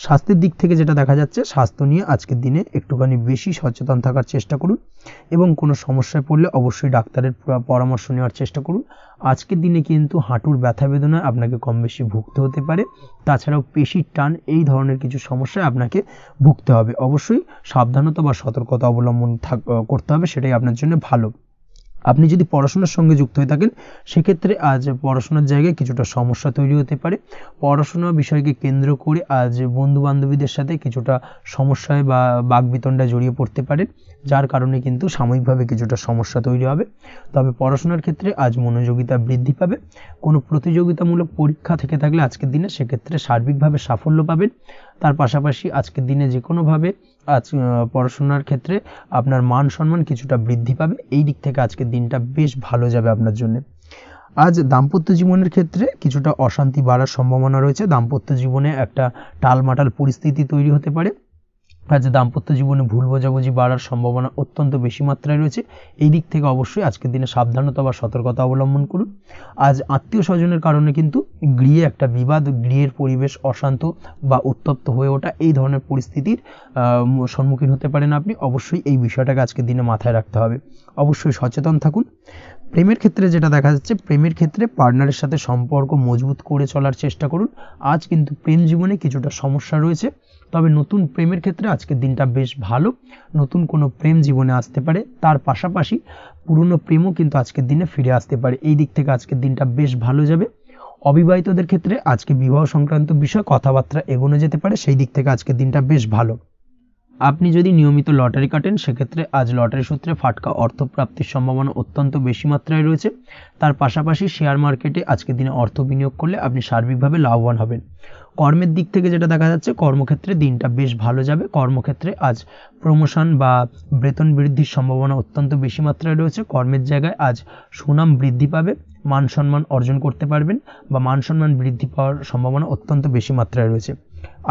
স্বাস্থ্যের দিক থেকে যেটা দেখা যাচ্ছে, স্বাস্থ্য নিয়ে আজকের দিনে একটুখানি বেশি সচেতন থাকার চেষ্টা করুন এবং কোনো সমস্যায় পড়লে অবশ্যই ডাক্তারের পরামর্শ নেওয়ার চেষ্টা করুন। আজকের দিনে কিন্তু হাঁটুর ব্যথা বেদনায় আপনাকে কম বেশি ভুগতে হতে পারে। তাছাড়াও পেশির টান এই ধরনের কিছু সমস্যায় আপনাকে ভুগতে হবে। অবশ্যই সাবধানতা বা সতর্কতা অবলম্বন করতে হবে, সেটাই আপনার জন্য ভালো। আপনি যদি পড়াশোনার সঙ্গে যুক্ত হয়ে থাকেন সেক্ষেত্রে আজ পড়াশোনার জায়গায় কিছুটা সমস্যা তৈরি হতে পারে। পড়াশোনা বিষয়কে কেন্দ্র করে আজ বন্ধু বান্ধবীদের সাথে কিছুটা সমস্যায় বা বাকবিতণ্ডায় জড়িয়ে পড়তে পারেন, যার কারণে কিন্তু সাময়িকভাবে কিছুটা সমস্যা তৈরি হবে। তবে পড়াশোনার ক্ষেত্রে আজ মনোযোগিতা বৃদ্ধি পাবে। কোনো প্রতিযোগিতামূলক পরীক্ষা থেকে থাকলে আজকের দিনে সেক্ষেত্রে সার্বিকভাবে সাফল্য পাবেন। তার পাশাপাশি আজকের দিনে যে কোনোভাবে পড়াশোনার ক্ষেত্রে আপনার মান সম্মান কিছুটা বৃদ্ধি পাবে। এই দিক থেকে আজকের দিনটা বেশ ভালো যাবে আপনার জন্য। আজ দাম্পত্য জীবনের ক্ষেত্রে কিছুটা অশান্তি বাড়ার সম্ভাবনা রয়েছে। দাম্পত্য জীবনে একটা টালমাটাল পরিস্থিতি তৈরি হতে পারে। আজ দাম্পত্য জীবনে ভুল বোঝাবুঝি বাড়ার সম্ভাবনা অত্যন্ত বেশি মাত্রায় রয়েছে। এই দিক থেকে অবশ্যই আজকের দিনে সাবধানতা বা সতর্কতা অবলম্বন করুন। আজ আত্মীয় স্বজনের কারণে কিন্তু গৃহে একটা বিবাদ, গৃহের পরিবেশ অশান্ত বা উত্তপ্ত হয়ে ওঠা, এই ধরনের পরিস্থিতির সম্মুখীন হতে পারেন আপনি। অবশ্যই এই বিষয়টাকে আজকের দিনে মাথায় রাখতে হবে। অবশ্যই সচেতন থাকুন। প্রেমের ক্ষেত্রে যেটা দেখা যাচ্ছে, প্রেমের ক্ষেত্রে পার্টনারের সাথে সম্পর্ক মজবুত করে চলার চেষ্টা করুন। আজ কিন্তু প্রেম জীবনে কিছুটা সমস্যা রয়েছে, তবে নতুন প্রেমের ক্ষেত্রে আজকের দিনটা বেশ ভালো। নতুন কোনো প্রেম জীবনে আসতে পারে, তার পাশাপাশি পুরনো প্রেমও কিন্তু আজকের দিনে ফিরে আসতে পারে। এই দিক থেকে আজকের দিনটা বেশ ভালো যাবে। অবিবাহিতদের ক্ষেত্রে আজকে বিবাহ সংক্রান্ত বিষয় কথাবার্তা এগোনো যেতে পারে, সেই দিক থেকে আজকের দিনটা বেশ ভালো। আপনি যদি নিয়মিত লটারি কাটেন, সেক্ষেত্রে আজ লটারি সূত্রে ফাটকা অর্থপ্রাপ্তির সম্ভাবনা অত্যন্ত বেশি মাত্রায় রয়েছে। তার পাশাপাশি শেয়ার মার্কেটে আজকের দিনে অর্থ বিনিয়োগ করলে আপনি সার্বিকভাবে লাভবান হবেন। কর্মের দিক থেকে যেটা দেখা যাচ্ছে, কর্মক্ষেত্রে দিনটা বেশ ভালো যাবে। কর্মক্ষেত্রে আজ প্রমোশন বা বেতন বৃদ্ধির সম্ভাবনা অত্যন্ত বেশি মাত্রায় রয়েছে। কর্মের জায়গায় আজ সুনাম বৃদ্ধি পাবে, মান সম্মান অর্জন করতে পারবেন বা মান সম্মান বৃদ্ধি পাওয়ার সম্ভাবনা অত্যন্ত বেশি মাত্রায় রয়েছে।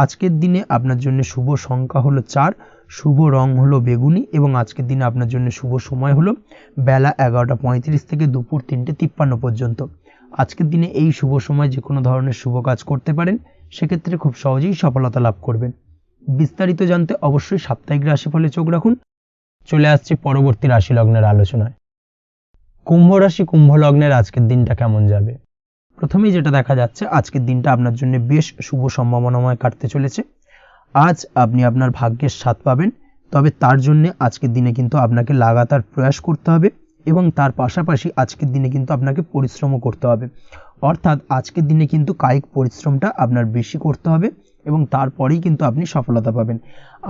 আজকের দিনে আপনার জন্য শুভ সংখ্যা হলো 4, শুভ রং হলো বেগুনি এবং আজকের দিনে আপনার জন্য শুভ সময় হলো বেলা 11:35 থেকে দুপুর 3:53 পর্যন্ত। আজকের দিনে এই শুভ সময় যে কোনো ধরনের শুভ কাজ করতে পারেন, সেক্ষেত্রে খুব সহজেই সফলতা লাভ করবেন। বিস্তারিত জানতে অবশ্যই সাপ্তাহিক রাশিফলে চোখ রাখুন। চলে আসছে পরবর্তী রাশি লগ্নের আলোচনায়। কুম্ভ রাশি, কুম্ভ লগ্নের আজকের দিনটা কেমন যাবে? প্রথমেই যেটা দেখা যাচ্ছে, আজকের দিনটা আপনার জন্য বেশ শুভ সম্ভাবনাময় কাটতে চলেছে। আজ আপনি আপনার ভাগ্যের স্বাদ পাবেন, তবে তার জন্য আজকের দিনে কিন্তু আপনাকে লাগাতার প্রয়াস করতে হবে এবং তার পাশাপাশি আজকের দিনে কিন্তু আপনাকে পরিশ্রমও করতে হবে। অর্থাৎ আজকের দিনে কিন্তু কায়িক পরিশ্রমটা আপনার বেশি করতে হবে এবং তারপরেই কিন্তু আপনি সফলতা পাবেন।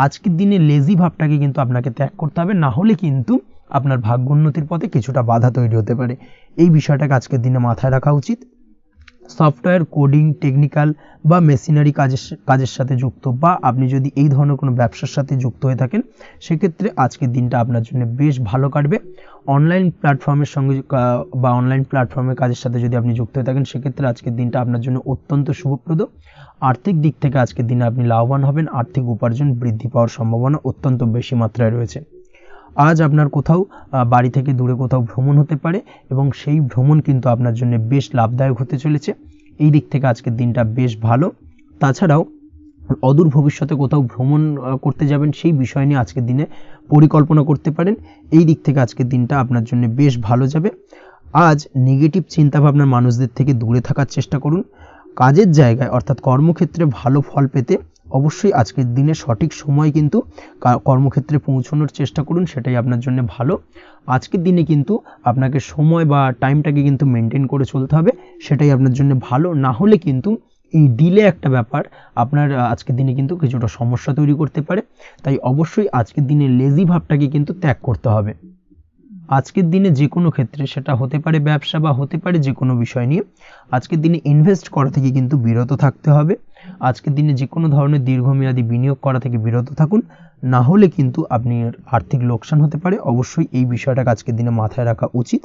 আজকের দিনে লেজি ভাবটাকে কিন্তু আপনাকে ত্যাগ করতে হবে, না হলে কিন্তু আপনার ভাগ্যোন্নতির পথে কিছুটা বাধা তৈরি হতে পারে। এই বিষয়টাকে আজকের দিনে মাথায় রাখা উচিত। সফটওয়্যার কোডিং, টেকনিক্যাল বা মেশিনারি কাজের সাথে যুক্ত বা আপনি যদি এই ধরনের কোনো ব্যবসার সাথে যুক্ত হয়ে থাকেন, সেক্ষেত্রে আজকের দিনটা আপনার জন্য বেশ ভালো কাটবে। অনলাইন প্ল্যাটফর্মের সঙ্গে বা অনলাইন প্ল্যাটফর্মের কাজের সাথে যদি আপনি যুক্ত হয়ে থাকেন, সেক্ষেত্রে আজকের দিনটা আপনার জন্য অত্যন্ত শুভপ্রদ। আর্থিক দিক থেকে আজকের দিনে আপনি লাভবান হবেন। আর্থিক উপার্জন বৃদ্ধি পাওয়ার সম্ভাবনা অত্যন্ত বেশি মাত্রায় রয়েছে। আজ আপনার কোথাও বাড়ি থেকে দূরে কোথাও ভ্রমণ হতে পারে এবং সেই ভ্রমণ কিন্তু আপনার জন্য বেশ লাভদায়ক হতে চলেছে। এই দিক থেকে আজকের দিনটা বেশ ভালো। তাছাড়াও অদূর ভবিষ্যতে কোথাও ভ্রমণ করতে যাবেন, সেই বিষয় নিয়ে আজকের দিনে পরিকল্পনা করতে পারেন। এই দিক থেকে আজকের দিনটা আপনার জন্য বেশ ভালো যাবে। আজ নেগেটিভ চিন্তাভাবনার মানুষদের থেকে দূরে থাকার চেষ্টা করুন। কাজের জায়গায় অর্থাৎ কর্মক্ষেত্রে ভালো ফল পেতে অবশ্যই আজকের দিনে সঠিক সময় কিন্তু কর্মক্ষেত্রে পৌঁছানোর চেষ্টা করুন, সেটাই আপনার জন্য ভালো। আজকের দিনে কিন্তু আপনাকে সময় বা টাইমটাকে কিন্তু মেনটেন করে চলতে হবে, সেটাই আপনার জন্য ভালো। না হলে কিন্তু এই ডিলে একটা ব্যাপার আপনার আজকের দিনে কিন্তু কিছুটা সমস্যা তৈরি করতে পারে। তাই অবশ্যই আজকের দিনে লেজি ভাবটাকে কিন্তু ত্যাগ করতে হবে। আজকের দিনে যে কোনো ক্ষেত্রে, সেটা হতে পারে ব্যবসা বা হতে পারে যে কোনো বিষয় নিয়ে, আজকের দিনে ইনভেস্ট করা থেকে কিন্তু বিরত থাকতে হবে। আজকের দিনে যে কোনো ধরনের দীর্ঘমেয়াদী বিনিয়োগ করা থেকে বিরত থাকুন, না হলে কিন্তু আপনি আর্থিক লোকসান হতে পারে। অবশ্যই এই বিষয়টাকে আজকের দিনে মাথায় রাখা উচিত।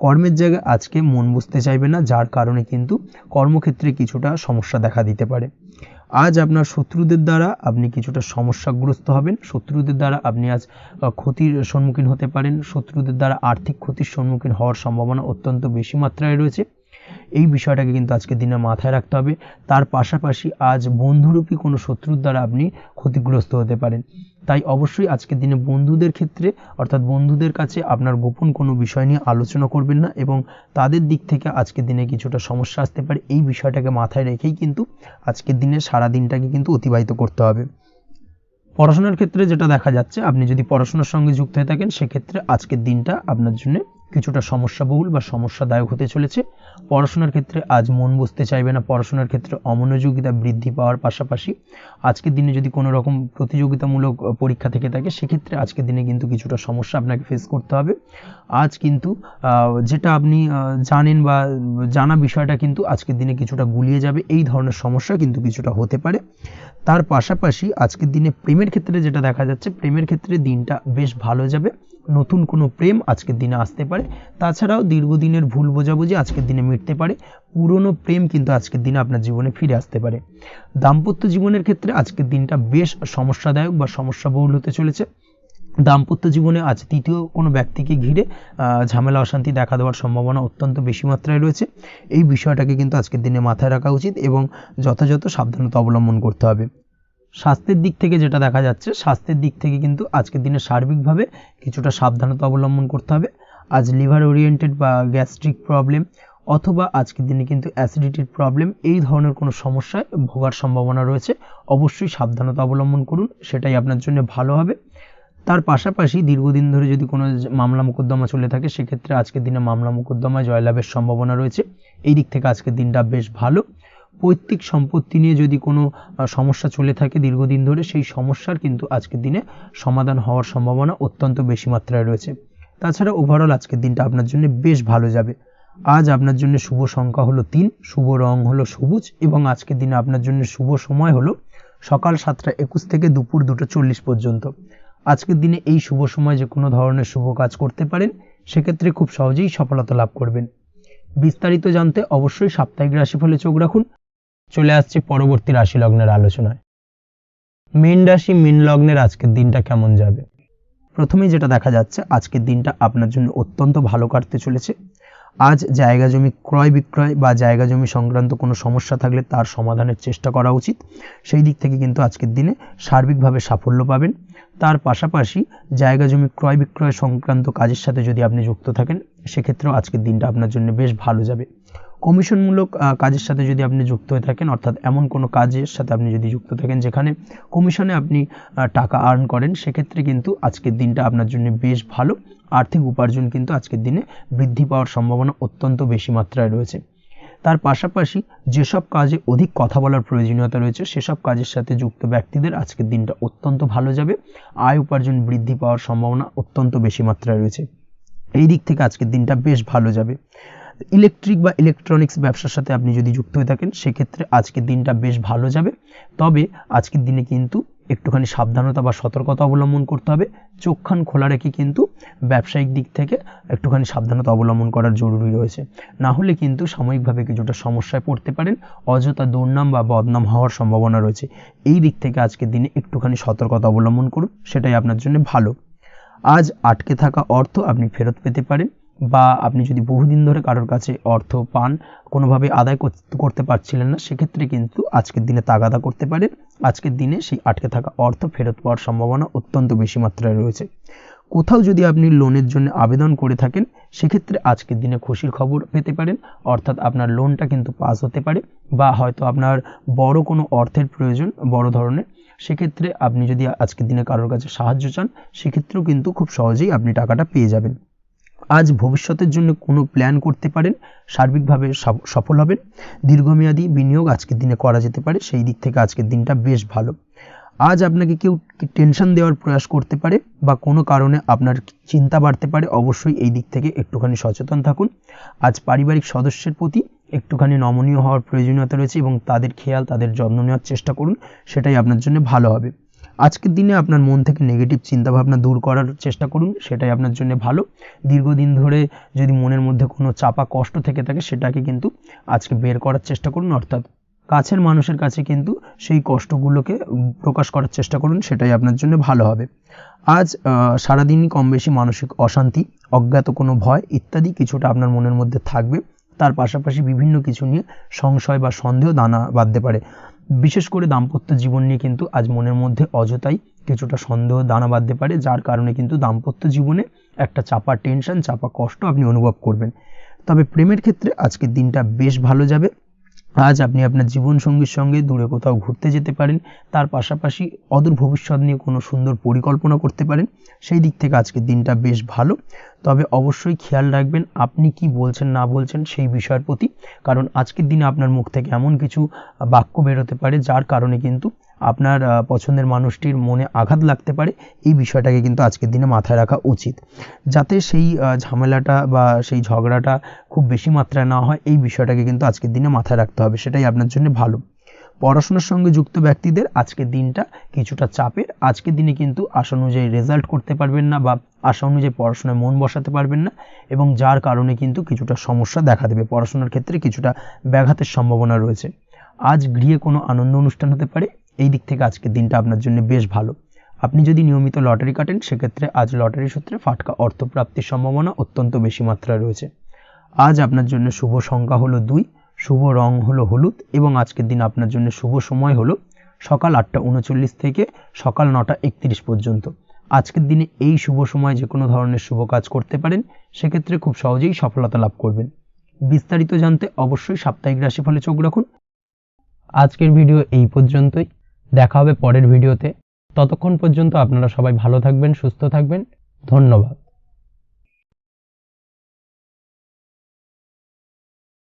কর্মের জায়গায় আজকে মন বসতে চাইবে না, যার কারণে কিন্তু কর্মক্ষেত্রে কিছুটা সমস্যা দেখা দিতে পারে। আজ আপনার শত্রুদের দ্বারা আপনি কিছুটা সমস্যাগ্রস্ত হবেন। শত্রুদের দ্বারা আপনি আজ ক্ষতির সম্মুখীন হতে পারেন। শত্রুদের দ্বারা আর্থিক ক্ষতির সম্মুখীন হওয়ার সম্ভাবনা অত্যন্ত বেশি মাত্রায় রয়েছে। এই বিষয়টাকে কিন্তু আজকের দিনে মাথায় রাখতে হবে। তার পাশাপাশি আজ বন্ধুরূপী কোনো শত্রুর দ্বারা আপনি ক্ষতিগ্রস্ত হতে পারেন। তাই অবশ্যই আজকের দিনে বন্ধুদের ক্ষেত্রে অর্থাৎ বন্ধুদের কাছে আপনার গোপন কোনো বিষয় নিয়ে আলোচনা করবেন না এবং তাদের দিক থেকে আজকের দিনে কিছুটা সমস্যা আসতে পারে। এই বিষয়টাকে মাথায় রেখেই কিন্তু আজকের দিনে সারা দিনটাকে কিন্তু অতিবাহিত করতে হবে। পড়াশোনার ক্ষেত্রে যেটা দেখা যাচ্ছে, আপনি যদি পড়াশোনার সঙ্গে যুক্ত হয়ে থাকেন, সেক্ষেত্রে আজকের দিনটা আপনার জন্য কিছুটা সমস্যাবহুল বা সমস্যাদায়ক হতে চলেছে। পড়াশোনার ক্ষেত্রে আজ মন বসতে চাইবে না, পড়াশোনার ক্ষেত্রে অমনোযোগিতা বৃদ্ধি পাওয়ার পাশাপাশি আজকের দিনে যদি কোনো রকম প্রতিযোগিতামূলক পরীক্ষা থেকে থাকে সেক্ষেত্রে আজকের দিনে কিন্তু কিছুটা সমস্যা আপনাকে ফেস করতে হবে। আজ কিন্তু যেটা আপনি জানেন বা জানা বিষয়টা কিন্তু আজকের দিনে কিছুটা গুলিয়ে যাবে, এই ধরনের সমস্যা কিন্তু কিছুটা হতে পারে। তার পাশাপাশি আজকের দিনে প্রেমের ক্ষেত্রে যেটা দেখা যাচ্ছে, প্রেমের ক্ষেত্রে দিনটা বেশ ভালো যাবে, নতুন কোনো প্রেম আজকের দিনে আসতে পারে। তাছাড়াও দীর্ঘদিনের ভুল বোঝাবুঝি আজকের দিনে মিটতে পারে, পুরনো প্রেম কিন্তু আজকের দিনে আপনার জীবনে ফিরে আসতে পারে। দাম্পত্য জীবনের ক্ষেত্রে আজকের দিনটা বেশ সমস্যাদায়ক বা সমস্যাবহুল হতে চলেছে। দাম্পত্য জীবনে আজ তৃতীয় কোনো ব্যক্তিকে ঘিরে ঝামেলা অশান্তি দেখা দেওয়ার সম্ভাবনা অত্যন্ত বেশি মাত্রায় রয়েছে। এই বিষয়টাকে কিন্তু আজকের দিনে মাথায় রাখা উচিত এবং যথাযথ সাবধানতা অবলম্বন করতে হবে। স্বাস্থ্যের দিক থেকে যেটা দেখা যাচ্ছে, স্বাস্থ্যের দিক থেকে কিন্তু আজকের দিনে সার্বিকভাবে কিছুটা সাবধানতা অবলম্বন করতে হবে। আজ লিভার ওরিয়েন্টেড বা গ্যাস্ট্রিক প্রবলেম অথবা আজকের দিনে কিন্তু অ্যাসিডিটির প্রবলেম, এই ধরনের কোনো সমস্যায় ভোগার সম্ভাবনা রয়েছে। অবশ্যই সাবধানতা অবলম্বন করুন, সেটাই আপনার জন্য ভালো হবে। তার পাশাপাশি দীর্ঘদিন ধরে যদি কোনো মামলা মোকদ্দমা চলে থাকে সেক্ষেত্রে আজকের দিনে মামলা মোকদ্দমায় জয়লাভের সম্ভাবনা রয়েছে। এই দিক থেকে আজকের দিনটা বেশ ভালো। পৈতৃক সম্পত্তি নিয়ে যদি কোনো সমস্যা চলে থাকে দীর্ঘদিন ধরে, সেই সমস্যার কিন্তু আজকের দিনে সমাধান হওয়ার সম্ভাবনা অত্যন্ত বেশি মাত্রায় রয়েছে। তাছাড়া ওভারঅল আজকের দিনটা আপনার জন্য বেশ ভালো যাবে। আজ আপনার জন্য শুভ সংখ্যা হলো 3, শুভ রং হলো সবুজ এবং আজকের দিনে আপনার জন্য শুভ সময় হলো সকাল 7:21 থেকে দুপুর 2:40 পর্যন্ত। আজকের দিনে এই শুভ সময় যে কোনো ধরনের শুভ কাজ করতে পারেন, সেক্ষেত্রে খুব সহজেই সফলতা লাভ করবেন। বিস্তারিত জানতে অবশ্যই সাপ্তাহিক রাশিফলে চোখ রাখুন। চলে আসছে পরবর্তী রাশি লগ্নের আলোচনায়। মীন রাশি মীন লগ্নের আজকের দিনটা কেমন যাবে? প্রথমেই যেটা দেখা যাচ্ছে, আজকের দিনটা আপনার জন্য অত্যন্ত ভালো কাটতে চলেছে। আজ জায়গা জমি ক্রয় বিক্রয় বা জায়গা জমি সংক্রান্ত কোনো সমস্যা থাকলে তার সমাধানের চেষ্টা করা উচিত। সেই দিক থেকে কিন্তু আজকের দিনে সার্বিকভাবে সাফল্য পাবেন। তার পাশাপাশি জায়গা জমি ক্রয় বিক্রয় সংক্রান্ত কাজের সাথে যদি আপনি যুক্ত থাকেন সেক্ষেত্রেও আজকের দিনটা আপনার জন্য বেশ ভালো যাবে। কমিশনমূলক কাজের সাথে যদি আপনি যুক্ত হয়ে থাকেন, অর্থাৎ এমন কোনো কাজের সাথে আপনি যদি যুক্ত থাকেন যেখানে কমিশনে আপনি টাকা আর্ন করেন, সেক্ষেত্রে কিন্তু আজকের দিনটা আপনার জন্য বেশ ভালো। আর্থিক উপার্জন কিন্তু আজকের দিনে বৃদ্ধি পাওয়ার সম্ভাবনা অত্যন্ত বেশি মাত্রায় রয়েছে। তার পাশাপাশি যেসব কাজে অধিক কথা বলার প্রয়োজনীয়তা রয়েছে সেসব কাজের সাথে যুক্ত ব্যক্তিদের আজকের দিনটা অত্যন্ত ভালো যাবে। আয় উপার্জন বৃদ্ধি পাওয়ার সম্ভাবনা অত্যন্ত বেশি মাত্রায় রয়েছে। এই দিক থেকে আজকের দিনটা বেশ ভালো যাবে। ইলেকট্রিক বা ইলেকট্রনিক্স ব্যবসার সাথে আপনি যদি যুক্ত হয়ে থাকেন সেক্ষেত্রে আজকের দিনটা বেশ ভালো যাবে। তবে আজকের দিনে কিন্তু একটুখানি সাবধানতা বা সতর্কতা অবলম্বন করতে হবে। চোখ কান খোলা রেখে কিন্তু ব্যবসায়িক দিক থেকে একটুখানি সাবধানতা অবলম্বন করার জরুরি রয়েছে। না হলে কিন্তু সাময়িকভাবে কিছুটা সমস্যায় পড়তে পারেন, অযথা দুর্নাম বা বদনাম হওয়ার সম্ভাবনা রয়েছে। এই দিক থেকে আজকের দিনে একটুখানি সতর্কতা অবলম্বন করুন, সেটাই আপনার জন্য ভালো। আজ আটকে থাকা অর্থ আপনি ফেরত পেতে পারেন, বা আপনি যদি বহুদিন ধরে কারোর কাছে অর্থ পান, কোনোভাবে আদায় করতে পারছিলেন না, সেক্ষেত্রে কিন্তু আজকের দিনে তাগাদা করতে পারেন। আজকের দিনে সেই আটকে থাকা অর্থ ফেরত পাওয়ার সম্ভাবনা অত্যন্ত বেশি মাত্রায় রয়েছে। কোথাও যদি আপনি লোনের জন্য আবেদন করে থাকেন সেক্ষেত্রে আজকের দিনে খুশির খবর পেতে পারেন, অর্থাৎ আপনার লোনটা কিন্তু পাস হতে পারে, বা হয়তো আপনার বড় কোনো অর্থের প্রয়োজন বড় ধরনের, সেক্ষেত্রে আপনি যদি আজকের দিনে কারোর কাছে সাহায্য চান সেক্ষেত্রেও কিন্তু খুব সহজেই আপনি টাকাটা পেয়ে যাবেন। আজ ভবিষ্যতের জন্য কোনো প্ল্যান করতে পারেন, সার্বিকভাবে সফল হবেন। দীর্ঘমেয়াদী বিনিয়োগ আজকের দিনে করা যেতে পারে, সেই দিক থেকে আজকের দিনটা বেশ ভালো। আজ আপনাকে কেউ টেনশন দেওয়ার প্রয়াস করতে পারে বা কোনো কারণে আপনার চিন্তা বাড়তে পারে, অবশ্যই এই দিক থেকে একটুখানি সচেতন থাকুন। আজ পারিবারিক সদস্যের প্রতি একটুখানি নমনীয় হওয়ার প্রয়োজনীয়তা রয়েছে এবং তাদের খেয়াল তাদের যত্ন নেওয়ার চেষ্টা করুন, সেটাই আপনার জন্য ভালো হবে। আজকের দিনে আপনার মন থেকে নেগেটিভ চিন্তাভাবনা দূর করার চেষ্টা করুন, সেটাই আপনার জন্য ভালো। দীর্ঘদিন ধরে যদি মনের মধ্যে কোনো চাপা কষ্ট থেকে থাকে সেটাকে কিন্তু আজকে বের করার চেষ্টা করুন, অর্থাৎ কাছের মানুষের কাছে কিন্তু সেই কষ্টগুলোকে প্রকাশ করার চেষ্টা করুন, সেটাই আপনার জন্য ভালো হবে। আজ সারাদিনই কম বেশি মানসিক অশান্তি, অজ্ঞাত কোনো ভয় ইত্যাদি কিছুটা আপনার মনের মধ্যে থাকবে। তার পাশাপাশি বিভিন্ন কিছু নিয়ে সংশয় বা সন্দেহ দানা বাঁধতে পারে। বিশেষ করে দাম্পত্য জীবন নিয়ে কিন্তু আজ মনের মধ্যে অযথাই কিছুটা সন্দেহ দানা বাঁধতে পারে, যার কারণে কিন্তু দাম্পত্য জীবনে একটা চাপা টেনশন চাপা কষ্ট আপনি অনুভব করবেন। তবে প্রেমের ক্ষেত্রে আজকের দিনটা বেশ ভালো যাবে। আজ আপনি আপনার জীবনসঙ্গীর সঙ্গে দূরে কোথাও ঘুরতে যেতে পারেন, তার পাশাপাশি অদূর ভবিষ্যৎ নিয়ে কোনো সুন্দর পরিকল্পনা করতে পারেন, সেই দিক থেকে আজকের দিনটা বেশ ভালো। তবে অবশ্যই খেয়াল রাখবেন আপনি কি বলছেন না বলছেন সেই বিষয়ের প্রতি, কারণ আজকের দিনে আপনার মুখ থেকে এমন কিছু বাক্য বেরোতে পারে যার কারণে কিন্তু আপনার পছন্দের মানুষটির মনে আঘাত লাগতে পারে। এই বিষয়টাকে কিন্তু আজকের দিনে মাথায় রাখা উচিত, যাতে সেই ঝামেলাটা বা সেই ঝগড়াটা খুব বেশি মাত্রায় না হয়। এই বিষয়টাকে কিন্তু আজকের দিনে মাথায় রাখতে হবে, সেটাই আপনার জন্য ভালো। পড়াশোনার সঙ্গে যুক্ত ব্যক্তিদের আজকের দিনটা কিছুটা চাপের। আজকের দিনে কিন্তু আশা অনুযায়ী রেজাল্ট করতে পারবেন না বা আশা অনুযায়ী পড়াশোনায় মন বসাতে পারবেন না, এবং যার কারণে কিন্তু কিছুটা সমস্যা দেখা দেবে। পড়াশোনার ক্ষেত্রে কিছুটা ব্যাঘাতের সম্ভাবনা রয়েছে। আজ গৃহে কোনো আনন্দ অনুষ্ঠান হতে পারে, এই দিক থেকে আজকের দিনটা আপনার জন্য বেশ ভালো। আপনি যদি নিয়মিত লটারি কাটেন সেক্ষেত্রে আজ লটারি সূত্রে ফাটকা অর্থপ্রাপ্তির সম্ভাবনা অত্যন্ত বেশি মাত্রায় রয়েছে। আজ আপনার জন্য শুভ সংখ্যা হলো 2, শুভ রং হলো হলুদ, এবং আজকের দিন আপনার জন্য শুভ সময় হলো সকাল 8:39 থেকে সকাল 9:31 পর্যন্ত। আজকের দিনে এই শুভ সময় যে কোনো ধরনের শুভ কাজ করতে পারেন, সেক্ষেত্রে খুব সহজেই সফলতা লাভ করবেন। বিস্তারিত জানতে অবশ্যই সাপ্তাহিক রাশিফলে চোখ রাখুন। আজকের ভিডিও এই পর্যন্তই, দেখা হবে পরের ভিডিওতে। ততক্ষণ পর্যন্ত আপনারা সবাই ভালো থাকবেন, সুস্থ থাকবেন। ধন্যবাদ।